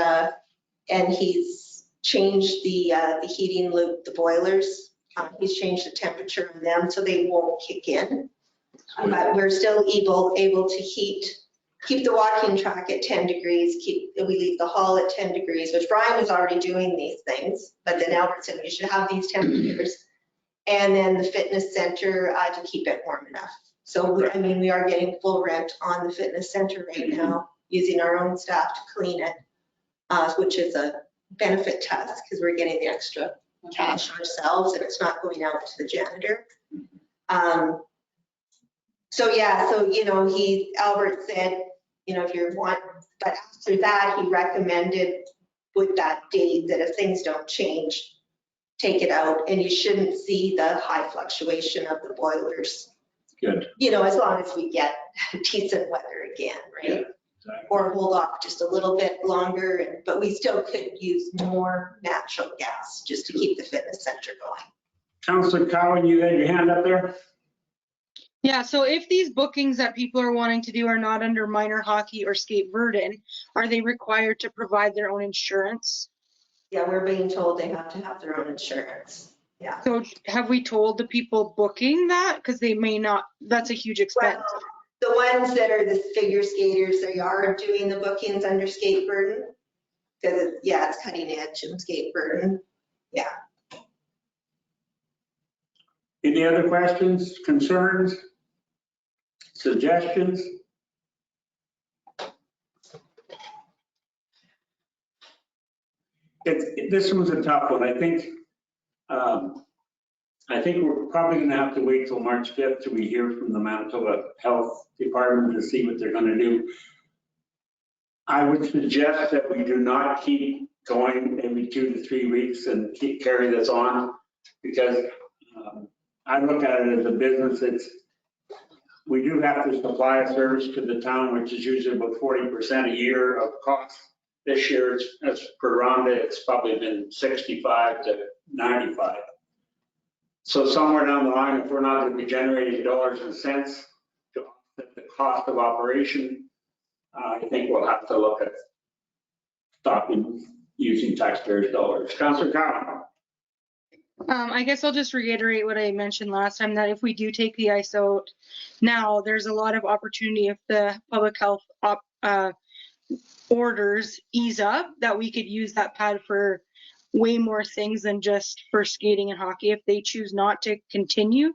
he's changed the heating loop, the boilers. He's changed the temperature on them so they won't kick in. But we're still able to keep the walking track at 10 degrees, we leave the hall at 10 degrees, which Brian was already doing these things, but then Albert said we should have these temperatures. And then the fitness center to keep it warm enough. So, I mean, we are getting full rent on the fitness center right now, using our own staff to clean it, which is a benefit to us, because we're getting the extra cash ourselves and it's not going out to the janitor. So yeah, so, you know, Albert said, you know, if you want, but after that, he recommended with that date that if things don't change, take it out, and you shouldn't see the high fluctuation of the boilers. Good. You know, as long as we get decent weather again, right? Yeah, exactly. Or hold off just a little bit longer, but we still could use more natural gas just to keep the fitness center going. Councilor Cowan, you had your hand up there? Yeah, so if these bookings that people are wanting to do are not under minor hockey or skate Verdon, are they required to provide their own insurance? Yeah, we're being told they have to have their own insurance. Yeah. So have we told the people booking that? Because they may not, that's a huge expense. Well, the ones that are the figure skaters, they are doing the bookings under skate Verdon. Because it's cutting edge and skate Verdon. Yeah. Any other questions, concerns, suggestions? This one's a tough one. I think we're probably going to have to wait till March 5th till we hear from the Manitoba Health Department to see what they're going to do. I would suggest that we do not keep going every 2 to 3 weeks and carry this on, because I look at it as a business. We do have to supply a service to the town, which is usually about 40% a year of cost. This year, as per Rhonda, it's probably been 65 to 95. So somewhere down the line, if we're not going to be generating dollars and cents to offset the cost of operation, I think we'll have to look at stopping using taxpayers' dollars. Councilor Cowan. I guess I'll just reiterate what I mentioned last time, that if we do take the ice out now, there's a lot of opportunity if the public health orders ease up, that we could use that pad for way more things than just for skating and hockey. If they choose not to continue,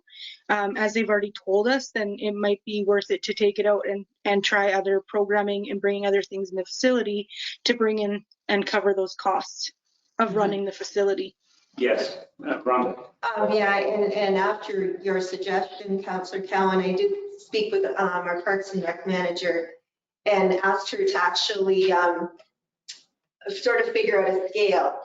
as they've already told us, then it might be worth it to take it out and try other programming and bringing other things in the facility to bring in and cover those costs of running the facility. Yes, Ron. Yeah, and after your suggestion, Councillor Cowan, I did speak with our Parks and Rec manager and asked her to actually sort of figure out a scale.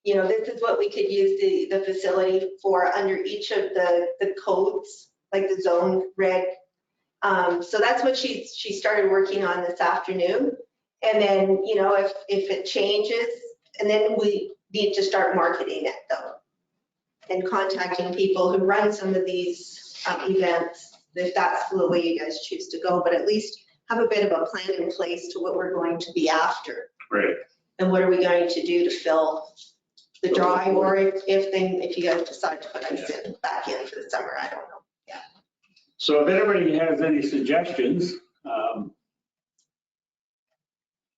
You know, this is what we could use the facility for under each of the codes, like the zone reg. So that's what she started working on this afternoon. And then, you know, if it changes, and then we need to start marketing it though, and contacting people who run some of these events, if that's the way you guys choose to go, but at least have a bit of a plan in place to what we're going to be after. Right. And what are we going to do to fill the dry, or if you guys decide to put ice back in for the summer, I don't know. Yeah. So if anybody has any suggestions,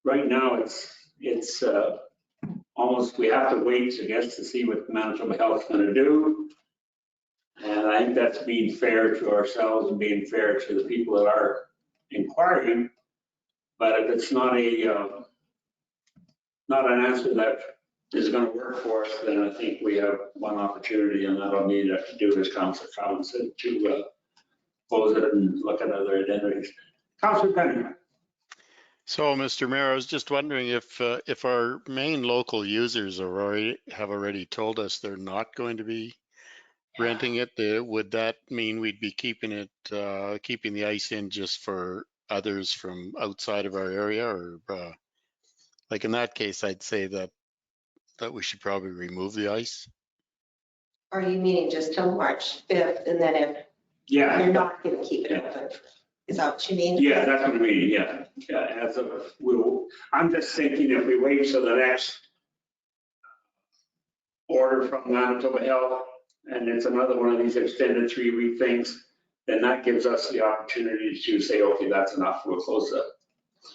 right now it's almost, we have to wait, I guess, to see what Manitoba Health's going to do. And I think that's being fair to ourselves and being fair to the people that are inquiring. But if it's not an answer that is going to work for us, then I think we have one opportunity, and that'll need to do, as Councillor Collins said, to close it and look at other identities. Councillor Penny. So, Mr. Mayor, I was just wondering if our main local users have already told us they're not going to be renting it, would that mean we'd be keeping the ice in just for others from outside of our area? Or like in that case, I'd say that we should probably remove the ice. Are you meaning just till March 5th, and then if Yeah. you're not going to keep it open? Is that what you mean? Yeah, that's what I mean, yeah. As of, I'm just thinking if we wait till the next order from Manitoba Health, and it's another one of these extended 3-week things, then that gives us the opportunity to say, okay, that's enough, we'll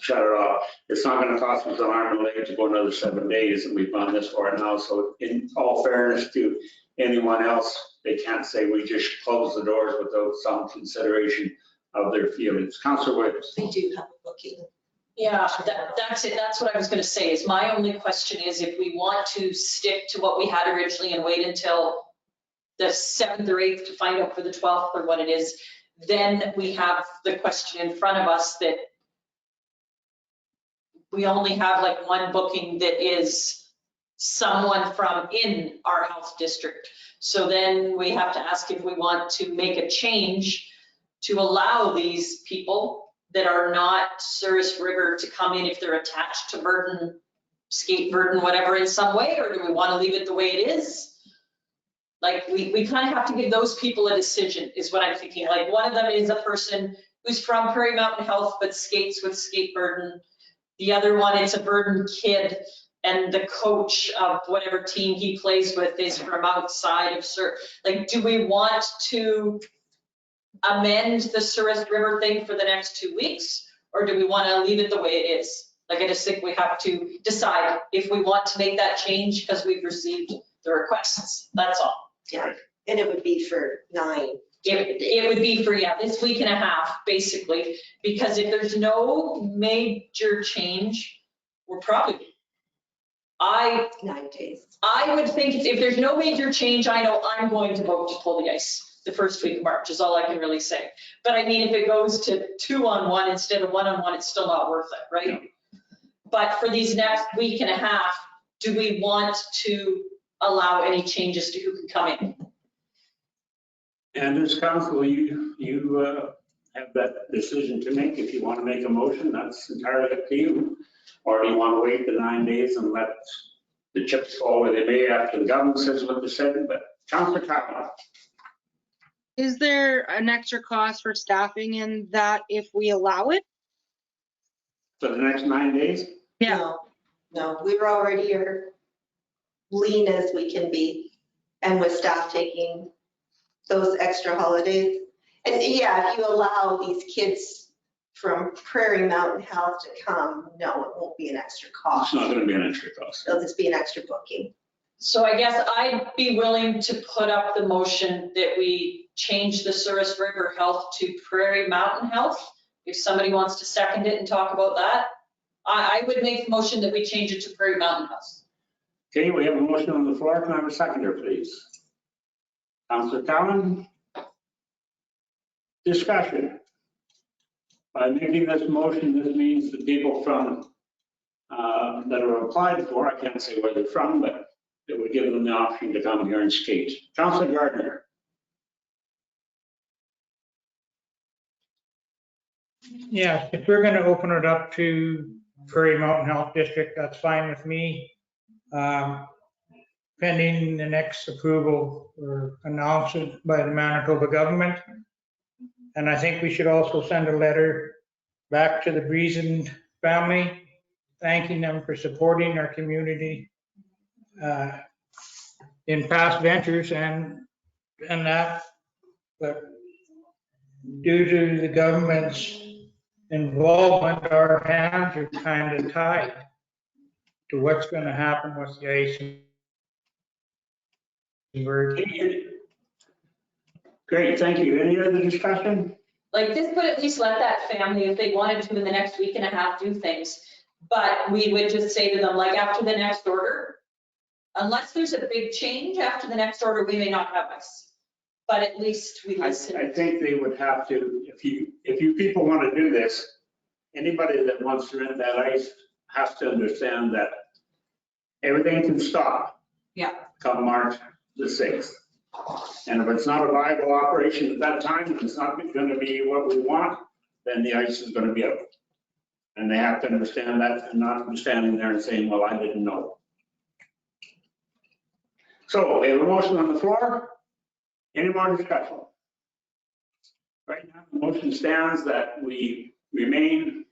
shut it off. It's not going to cost us an arm and a leg to go another 7 days, and we've gone this far now. So in all fairness to anyone else, they can't say we just close the doors without some consideration of their feelings. Councillor Williams. We do have a booking. Yeah, that's it. That's what I was going to say, is my only question is if we want to stick to what we had originally and wait until the 7th or 8th to find out for the 12th or what it is, then we have the question in front of us that we only have like one booking that is someone from in our health district. So then we have to ask if we want to make a change to allow these people that are not Souris River to come in if they're attached to Virden, Skate Virden, whatever, in some way, or do we want to leave it the way it is? Like we kind of have to give those people a decision is what I'm thinking. Like one of them is a person who's from Prairie Mountain Health but skates with Skate Virden. The other one, it's a Virden kid, and the coach of whatever team he plays with is from outside of like, do we want to amend the Souris River thing for the next 2 weeks, or do we want to leave it the way it is? Like, I just think we have to decide if we want to make that change because we've received the requests. That's all. Yeah, and it would be for 9. It would be for, yeah, this week and a half, basically, because if there's no major change, we're probably, 9 days. I would think if there's no major change, I know I'm going to vote to pull the ice the first week of March is all I can really say. But I mean, if it goes to 2-on-1 instead of 1-on-1, it's still not worth it, right? Yeah. But for these next week and a half, do we want to allow any changes to who can come in? And as council, you have that decision to make. If you want to make a motion, that's entirely up to you. Or do you want to wait the 9 days and let the chips fall where they may after the government says what they said? But Councillor Cowan. Is there an extra cost for staffing in that if we allow it? For the next 9 days? Yeah. No, we were already lean as we can be. And with staff taking those extra holidays. And yeah, if you allow these kids from Prairie Mountain Health to come, no, it won't be an extra It's cost. not gonna be an extra cost. It'll just be an extra booking. So I guess I'd be willing to put up the motion that we change the Souris River Health to Prairie Mountain Health. If somebody wants to second it and talk about that, I would make the motion that we change it to Prairie Mountain Health. Okay, we have a motion on the floor. Can I have a seconder, please? Councilor Cowan? Discussion. By making this motion, this means the people from, that are applied for, I can't say where they're from, but it would give them the option to come here and skate. Councilor Gardner? Yeah, if we're going to open it up to Prairie Mountain Health District, that's fine with me. Pending the next approval or announcement by the Manitoba government. And I think we should also send a letter back to the Breezen family, thanking them for supporting our community in past ventures and that. But due to the government's involvement, our hands are kind of tied to what's going to happen with the ice and birds. Great, thank you. Any other discussion? Like this would at least let that family, if they wanted to in the next week and a half, do things. But we would just say to them, like after the next order, unless there's a big change after the next order, we may not have ice. But at least we I listen. think they would have to, if you people want to do this, anybody that wants to rent that ice has to understand that everything can stop. Yeah. Come March the 6th. And if it's not a viable operation at that time, if it's not going to be what we want, then the ice is going to be out. And they have to understand that and not be standing there and saying, well, I didn't know. So we have a motion on the floor. Any more discussion? Right now, the motion stands that we remain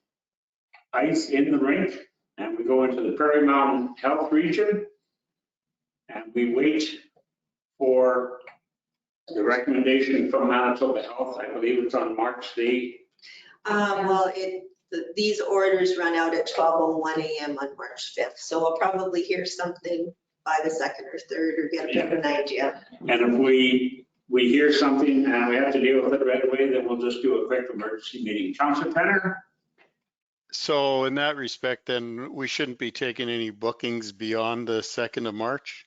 ice in the rink and we go into the Prairie Mountain Health Region and we wait for the recommendation from Manitoba Health. I believe it's on March the. Well, these orders run out at 12:01 a.m. on March 5th. So we'll probably hear something by the 2nd or 3rd or get a bit of an idea. And if we hear something and we have to deal with it right away, then we'll just do a quick emergency meeting. Councilor Penner? So in that respect, then we shouldn't be taking any bookings beyond the 2nd of March?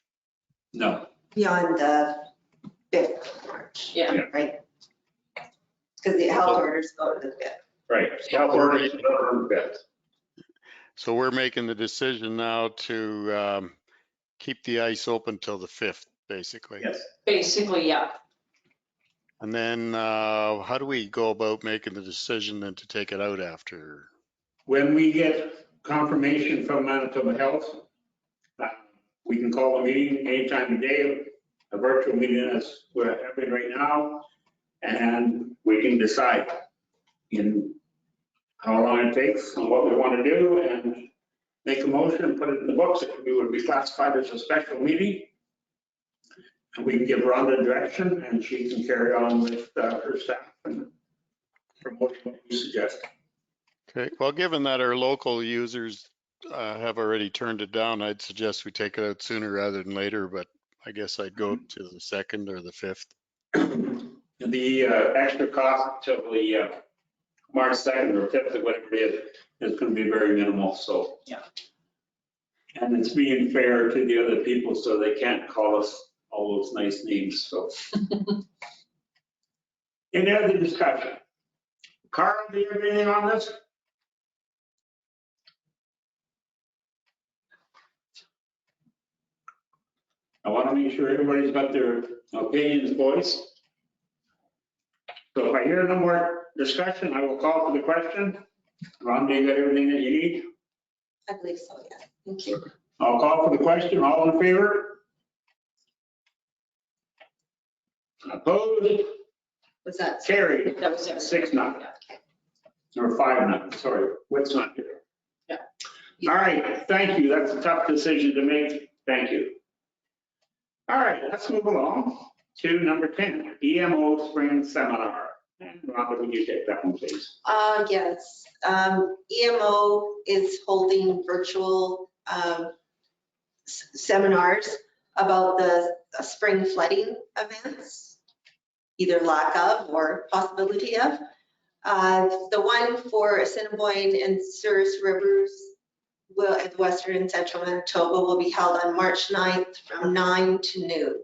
No. Beyond the 5th of March. Yeah. Right? Because the health orders go to the 5th. Right. Health orders are on the 5th. So we're making the decision now to keep the ice open till the 5th, basically. Yes. Basically, yeah. And then how do we go about making the decision then to take it out after? When we get confirmation from Manitoba Health, we can call a meeting anytime of day, a virtual meeting as we're having right now, and we can decide in how long it takes and what we want to do and make a motion and put it in the books. It would be classified as a special meeting. And we can give Rhonda direction and she can carry on with her staff and promote what we suggest. Okay, well, given that our local users have already turned it down, I'd suggest we take it out sooner rather than later, but I guess I'd go to the 2nd or the 5th. The extra cost till the March 2nd or 5th or whatever it is going to be very minimal, so. Yeah. And it's being fair to the other people so they can't call us all those nice names, so. Any other discussion? Carl, do you have anything on this? I want to make sure everybody's got their opinions voiced. So if I hear no more discussion, I will call for the question. Rhonda, you got everything that you need? I believe so, yeah. Thank you. I'll call for the question. All in favor? Opposed? Was that? Carried. That was it. 6-0. Or 5-0, sorry. Whit's not here? Yeah. All right, thank you. That's a tough decision to make. Thank you. All right, let's move along to number 10, EMO Spring Seminar. And Rhonda, would you take that one, please? Yes, EMO is holding virtual seminars about the spring flooding events, either lack of or possibility of. The one for Assiniboine and Souris Rivers will, at Western and Central Manitoba, will be held on March 9th from 9 to noon.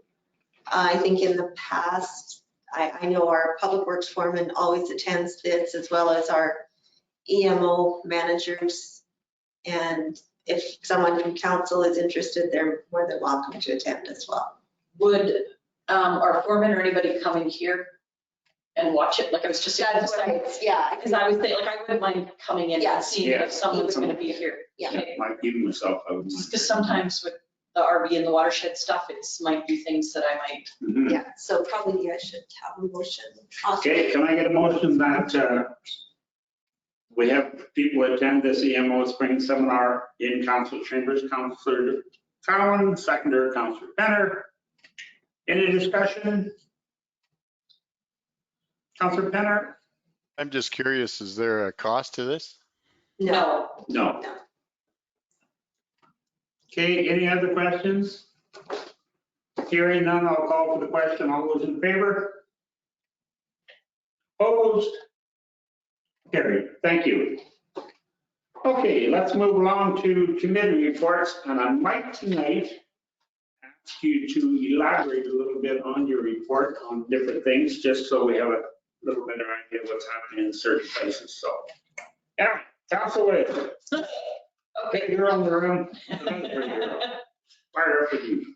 I think in the past, I know our public works foreman always attends this, as well as our EMO managers. And if someone from council is interested, they're more than welcome to attend as well. Would our foreman or anybody come in here and watch it? Like I was just That's right, yeah. because I was thinking, like, I wouldn't mind coming in and Yes. seeing if someone's going to be here. Yeah. Okay. Might give myself a. Because sometimes with the RV and the watershed stuff, it's might be things that I might. Mhm. Yeah, so probably I should have a motion. Okay, can I get a motion that we have people attend this EMO Spring Seminar in council chambers? Councillor Cowan, seconder Councillor Penner. Any discussion? Councillor Penner? I'm just curious, is there a cost to this? No. No. No. Okay, any other questions? Hearing none, I'll call for the question. All those in favor? Opposed? Carried. Thank you. Okay, let's move along to committee reports, and I might tonight ask you to elaborate a little bit on your report on different things, just so we have a little better idea of what's happening in certain places. So, yeah, Council Wade. Okay, you're on the room. Fire up with you.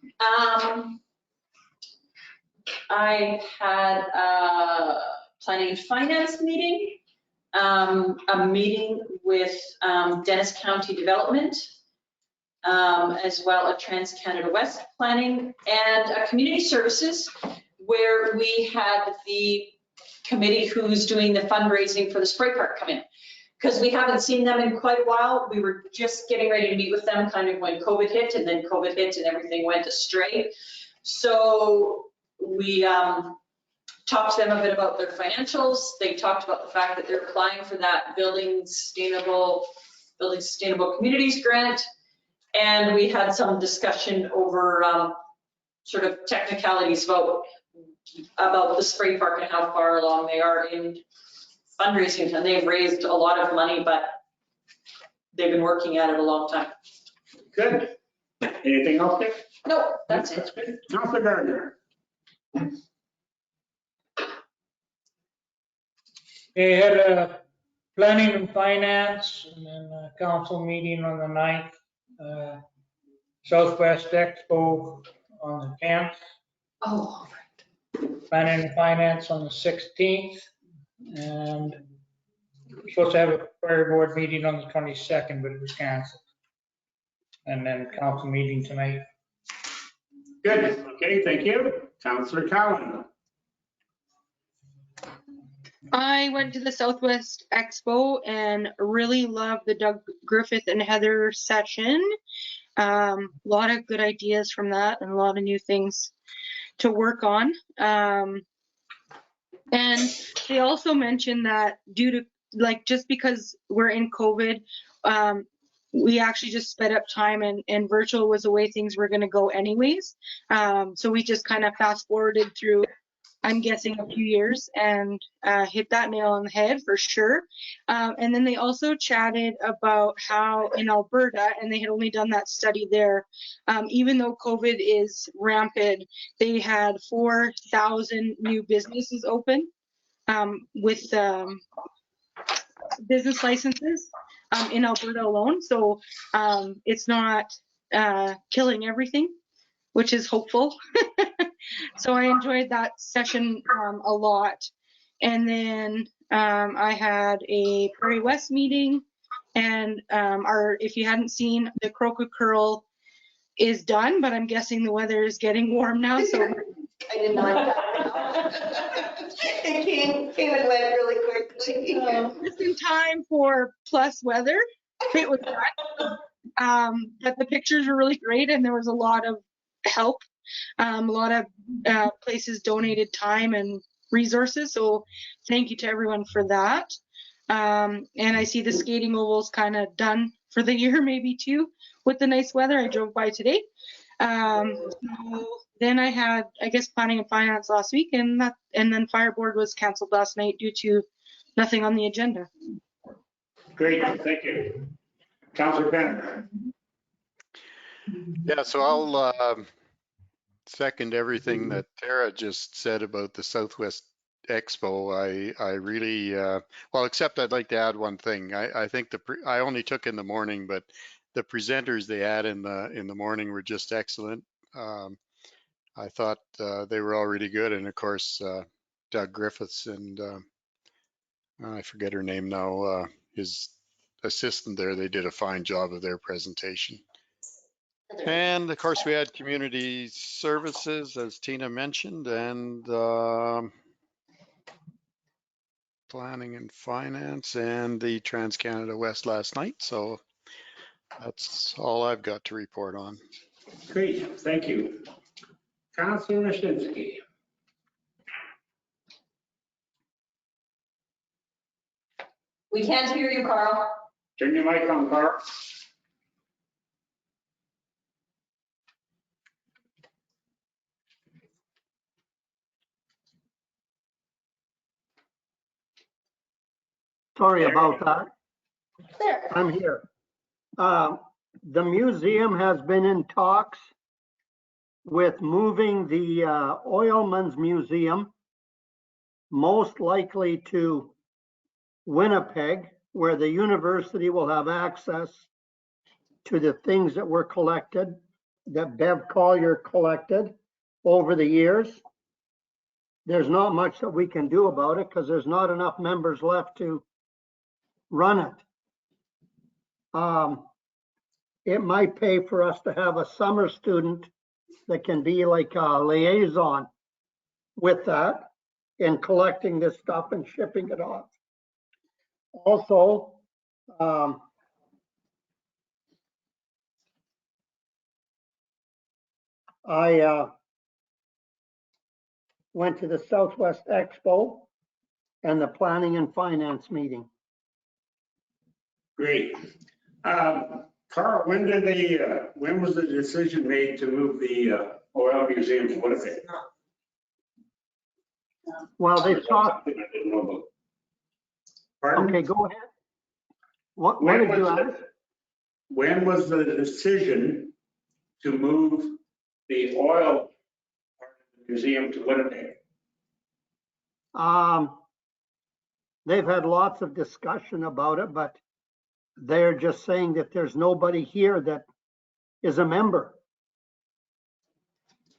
I had a planning and finance meeting, a meeting with Dennis County Development, as well as Trans-Canada West Planning, and Community Services, where we had the committee who's doing the fundraising for the spray park come in. Because we haven't seen them in quite a while. We were just getting ready to meet with them kind of when COVID hit, and then COVID hit and everything went astray. So we talked to them a bit about their financials. They talked about the fact that they're applying for that Building Sustainable Communities grant. And we had some discussion over sort of technicalities about the spray park and how far along they are in fundraising. And they've raised a lot of money, but they've been working at it a long time. Good. Anything else, Dick? No, that's it. Good. Councilor Gardner. They had a planning and finance and then a council meeting on the 9th. Southwest Expo on the 10th. Oh, Planning and finance on the 16th. And we're supposed to have a fire board meeting on the 22nd, but it was canceled. And then council meeting tonight. Good. Okay, thank you. Councilor Cowan. I went to the Southwest Expo and really loved the Doug Griffith and Heather session. A lot of good ideas from that and a lot of new things to work on. And they also mentioned that due to, like, just because we're in COVID, we actually just sped up time and virtual was the way things were going to go anyways. So we just kind of fast forwarded through, I'm guessing, a few years and hit that nail on the head for sure. And then they also chatted about how in Alberta, and they had only done that study there, even though COVID is rampant, they had 4,000 new businesses open with business licenses in Alberta alone. So it's not killing everything, which is hopeful. So I enjoyed that session a lot. And then I had a Prairie West meeting, and if you hadn't seen, the Croca Curl is done, but I'm guessing the weather is getting warm now. So I did not. It came and went really quickly. just in time for plus weather, it was done. But the pictures were really great, and there was a lot of help A lot of places donated time and resources, so thank you to everyone for that. And I see the skating oval's kind of done for the year, maybe too, with the nice weather. I drove by today. So then I had, I guess, planning and finance last week, and then fire board was canceled last night due to nothing on the agenda. Great, thank you. Councilor Bennett. Yeah, so I'll second everything that Tara just said about the Southwest Expo. I really, well, except I'd like to add one thing. I think I only took in the morning, but the presenters they had in the morning were just excellent. I thought they were all really good. And of course, Doug Griffiths and I forget her name now, his assistant there, they did a fine job of their presentation. And of course, we had community services, as Tina mentioned, and planning and finance and the Trans-Canada West last night. So that's all I've got to report on. Great, thank you. Councilor Mashinsky. We can't hear you, Carl. Turn your mic on, Carl. Sorry about that. There. I'm here. The museum has been in talks with moving the Oilman's Museum, most likely to Winnipeg, where the university will have access to the things that were collected, that Bev Collier collected over the years. There's not much that we can do about it because there's not enough members left to run it. It might pay for us to have a summer student that can be like a liaison with that in collecting this stuff and shipping it off. Also, I went to the Southwest Expo and the planning and finance meeting. Great. Carl, when was the decision made to move the oil museum to Winnipeg? Well, they talked. I didn't know about. Pardon? Okay, go ahead. What did you ask? When was the decision to move the oil part of the museum to Winnipeg? They've had lots of discussion about it, but they're just saying that there's nobody here that is a member.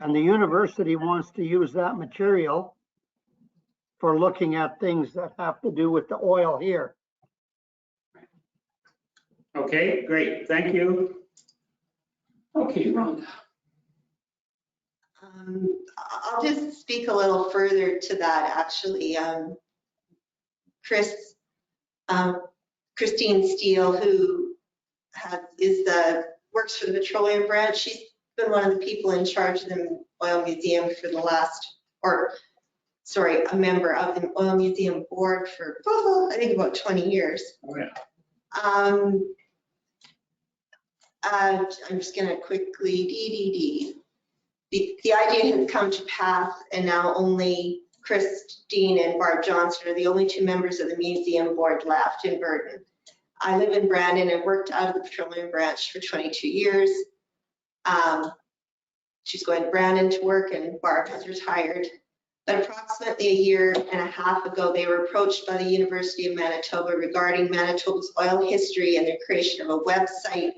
And the university wants to use that material for looking at things that have to do with the oil here. Okay, great, thank you. Okay, Rhonda. I'll just speak a little further to that, actually. Christine Steele, who works for the Petroleum Branch, she's been one of the people in charge of the Oil Museum for the last, a member of the Oil Museum Board for, I think, about 20 years. Oh, yeah. I'm just going to quickly, The idea has come to pass, and now only Christine and Barb Johnson are the only two members of the museum board left in Burton. I live in Brandon and worked out of the Petroleum Branch for 22 years. She's going to Brandon to work, and Barb has retired. But approximately a year and a half ago, they were approached by the University of Manitoba regarding Manitoba's oil history and the creation of a website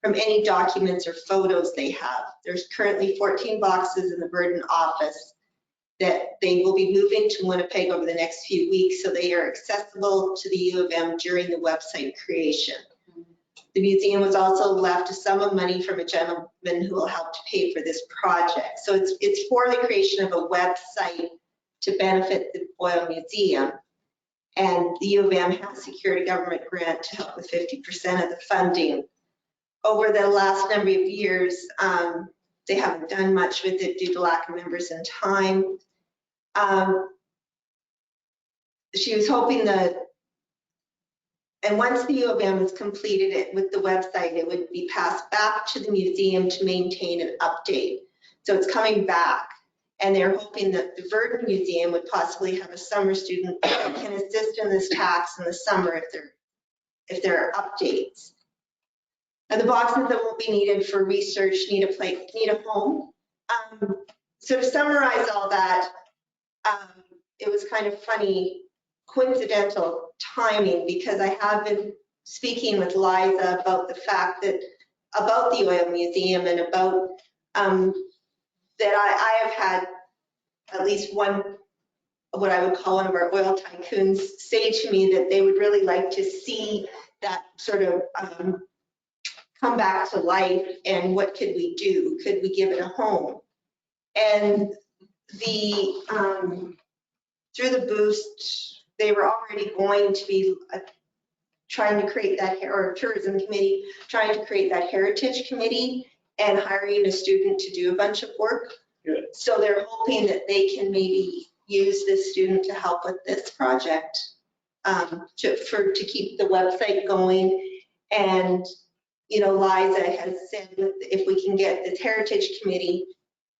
from any documents or photos they have. There's currently 14 boxes in the Burton office that they will be moving to Winnipeg over the next few weeks, so they are accessible to the U of M during the website creation. The museum was also left a sum of money from a gentleman who will help to pay for this project. So it's for the creation of a website to benefit the Oil Museum. And the U of M has secured a government grant to help with 50% of the funding. Over the last number of years, They haven't done much with it due to lack of members and time. She was hoping that, and once the U of M has completed it with the website, it would be passed back to the museum to maintain an update. So it's coming back, and they're hoping that the Verdon Museum would possibly have a summer student that can assist in this task in the summer if there are updates. And the boxes that won't be needed for research need a home. So to summarize all that, it was kind of funny, coincidental timing, because I have been speaking with Liza about the fact that, about the Oil Museum and about that I have had at least one, what I would call one of our oil tycoons, say to me that they would really like to see that sort of come back to life, and what could we do? Could we give it a home? And the through the boost, they were already going to be trying to create that, or tourism committee, trying to create that heritage committee and hiring a student to do a bunch of work. Good. So they're hoping that they can maybe use this student to help with this project, to keep the website going. And, you know, Liza has said if we can get this heritage committee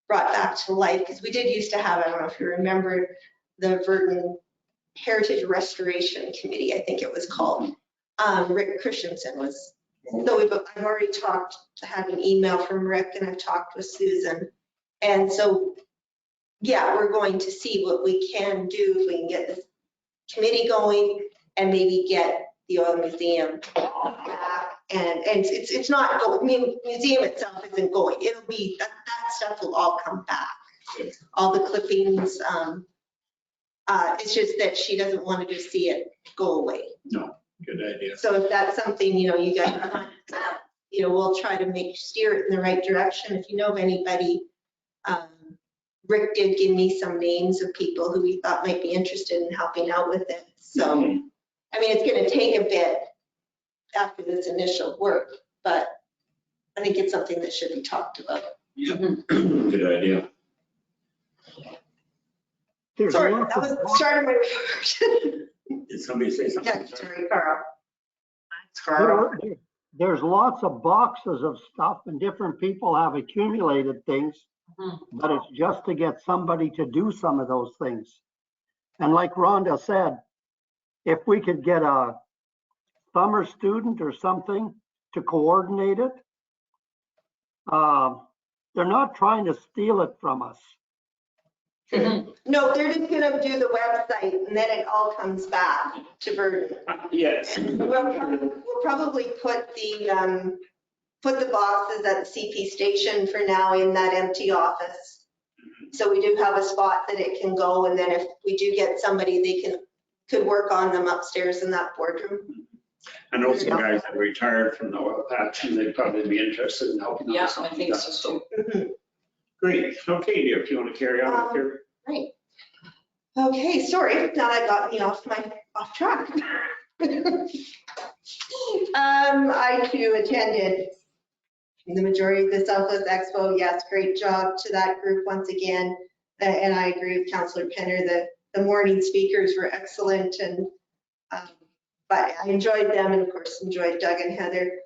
brought back to life, because we did used to have, I don't know if you remember, the Verdon Heritage Restoration Committee, I think it was called. Rick Christensen was. So I've already had an email from Rick, and I've talked with Susan. And so, yeah, we're going to see what we can do if we can get this committee going and maybe get the Oil Museum back. And it's not going, I mean, museum itself isn't going. It'll be, that stuff will all come back. All the clippings. It's just that she doesn't want to just see it go away. No, good idea. So if that's something, you know, you guys want, you know, we'll try to steer it in the right direction. If you know of anybody, Rick did give me some names of people who we thought might be interested in helping out with it. So, I mean, it's going to take a bit after this initial work, but I think it's something that should be talked about. Yeah, good idea. There's Sorry, lots that of was the start of my report. Did somebody say Yeah, something? sorry, Carl. Carl? There's lots of boxes of stuff, and different people have accumulated things, but it's just to get somebody to do some of those things. And like Rhonda said, if we could get a summer student or something to coordinate it, they're not trying to steal it from us. No, they're just gonna do the website, and then it all comes back to Verdon. Yes. And we'll probably put the boxes at the CP station for now in that empty office. So we do have a spot that it can go, and then if we do get somebody, they could work on them upstairs in that boardroom. I know some guys that retired from the oil patch, and they'd probably be interested in helping. Yeah, out. I think so too. Mhm. Great. Okay, dear, if you want to carry on here. Right. Okay, sorry, now that got me off track. I too attended the majority of the Southwest Expo. Yes, great job to that group once again. And I agree with Councillor Penner that the morning speakers were excellent, and but I enjoyed them, and of course enjoyed Doug and Heather.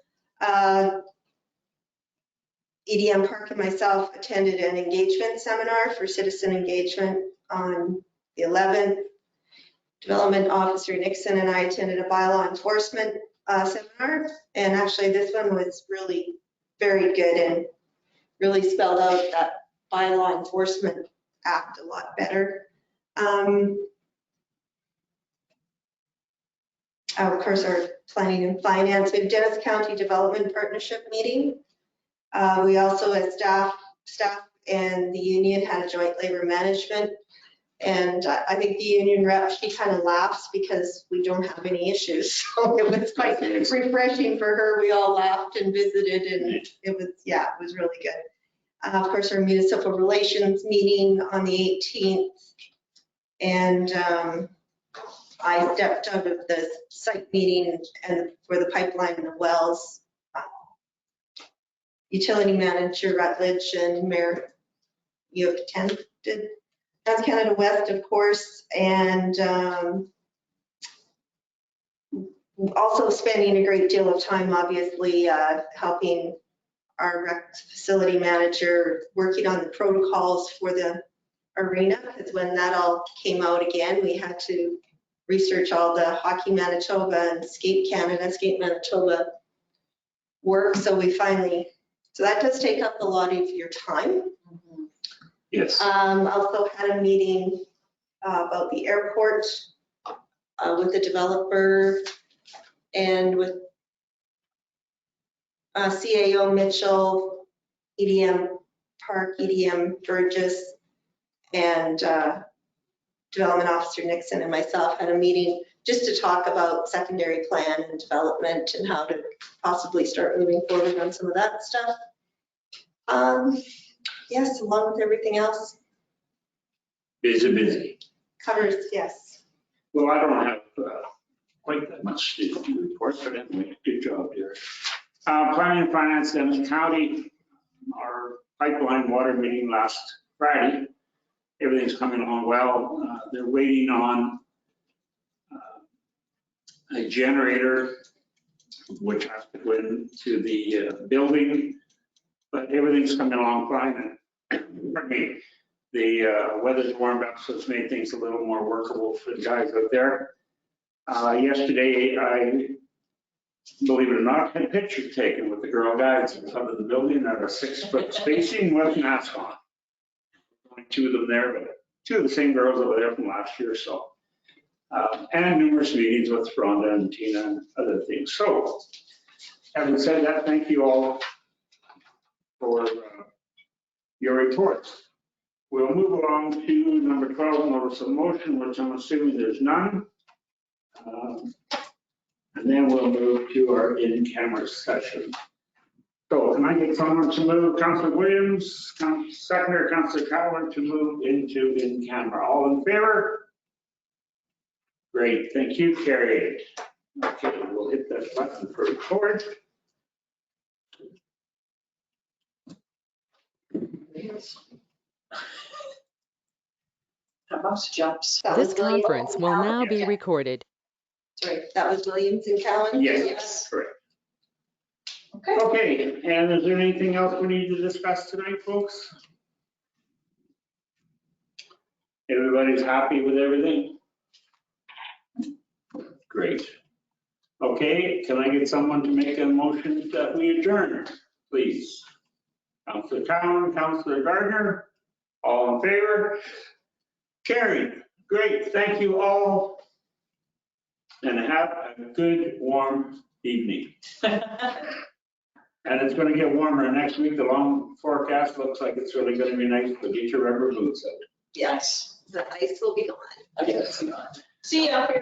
EDM Park and myself attended an engagement seminar for citizen engagement on the 11th. Development Officer Nixon and I attended a bylaw enforcement seminar, and actually this one was really very good and really spelled out that bylaw enforcement act a lot better. Of course, our planning and finance, we have Dennis County Development Partnership meeting. We also, as staff and the union, had a joint labor management. And I think the union rep, she kind of laughs because we don't have any issues. So it was quite refreshing for her. We all laughed and visited, and it was, yeah, it was really good. Of course, our municipal relations meeting on the 18th. And I stepped out of the site meeting and for the pipeline and the wells. utility manager Rutledge and Mayor, you have attended Trans Canada West, of course, and also spending a great deal of time, obviously, helping our rec facility manager working on the protocols for the arena, because when that all came out again, we had to research all the Hockey Manitoba and Skate Canada, Skate Manitoba work. So that does take up a lot of your time. Yes. Also had a meeting about the airport with the developer and with CAO Mitchell, EDM Park, EDM Burgess, and Development Officer Nixon and myself had a meeting just to talk about secondary plan and development and how to possibly start moving forward on some of that stuff. Yes, along with everything else. Busy. Covers, yes. Well, I don't have quite that much to report, but anyway, good job, dear. Planning and Finance, Dennis County, our pipeline water meeting last Friday. Everything's coming along well. They're waiting on a generator, which has to go into the building, but everything's coming along fine. And pardon me, the weather's warmed up, so it's made things a little more workable for the guys out there. Yesterday, I, believe it or not, had pictures taken with the Girl Guides in front of the building at a 6-foot spacing with masks on. Only 2 of them there, but 2 of the same girls over there from last year, so. And numerous meetings with Rhonda and Tina and other things. So, having said that, thank you all for your reports. We'll move along to number 12, notice of motion, which I'm assuming there's none. And then we'll move to our in-camera session. So can I get someone to move, Councilor Williams, seconder, Councilor Cowan, to move into in-camera? All in favor? Great, thank you, carried. Okay, we'll hit that button for record. The mouse jumps. That This was Williams conference and will Cowan. now be recorded. Sorry, that was Williams and Cowan? Yes, correct. Okay. Okay, and is there anything else we need to discuss tonight, folks? Everybody's happy with everything? Great. Okay, can I get someone to make a motion that we adjourn, please? Councilor Cowan, Councilor Gardner, all in favor? Carried. Great, thank you all. And have a good, warm evening. And it's going to get warmer next week. The long forecast looks like it's really going to be nice, but get your rubber boots out. Yes, the ice will be gone. Okay. See you out here.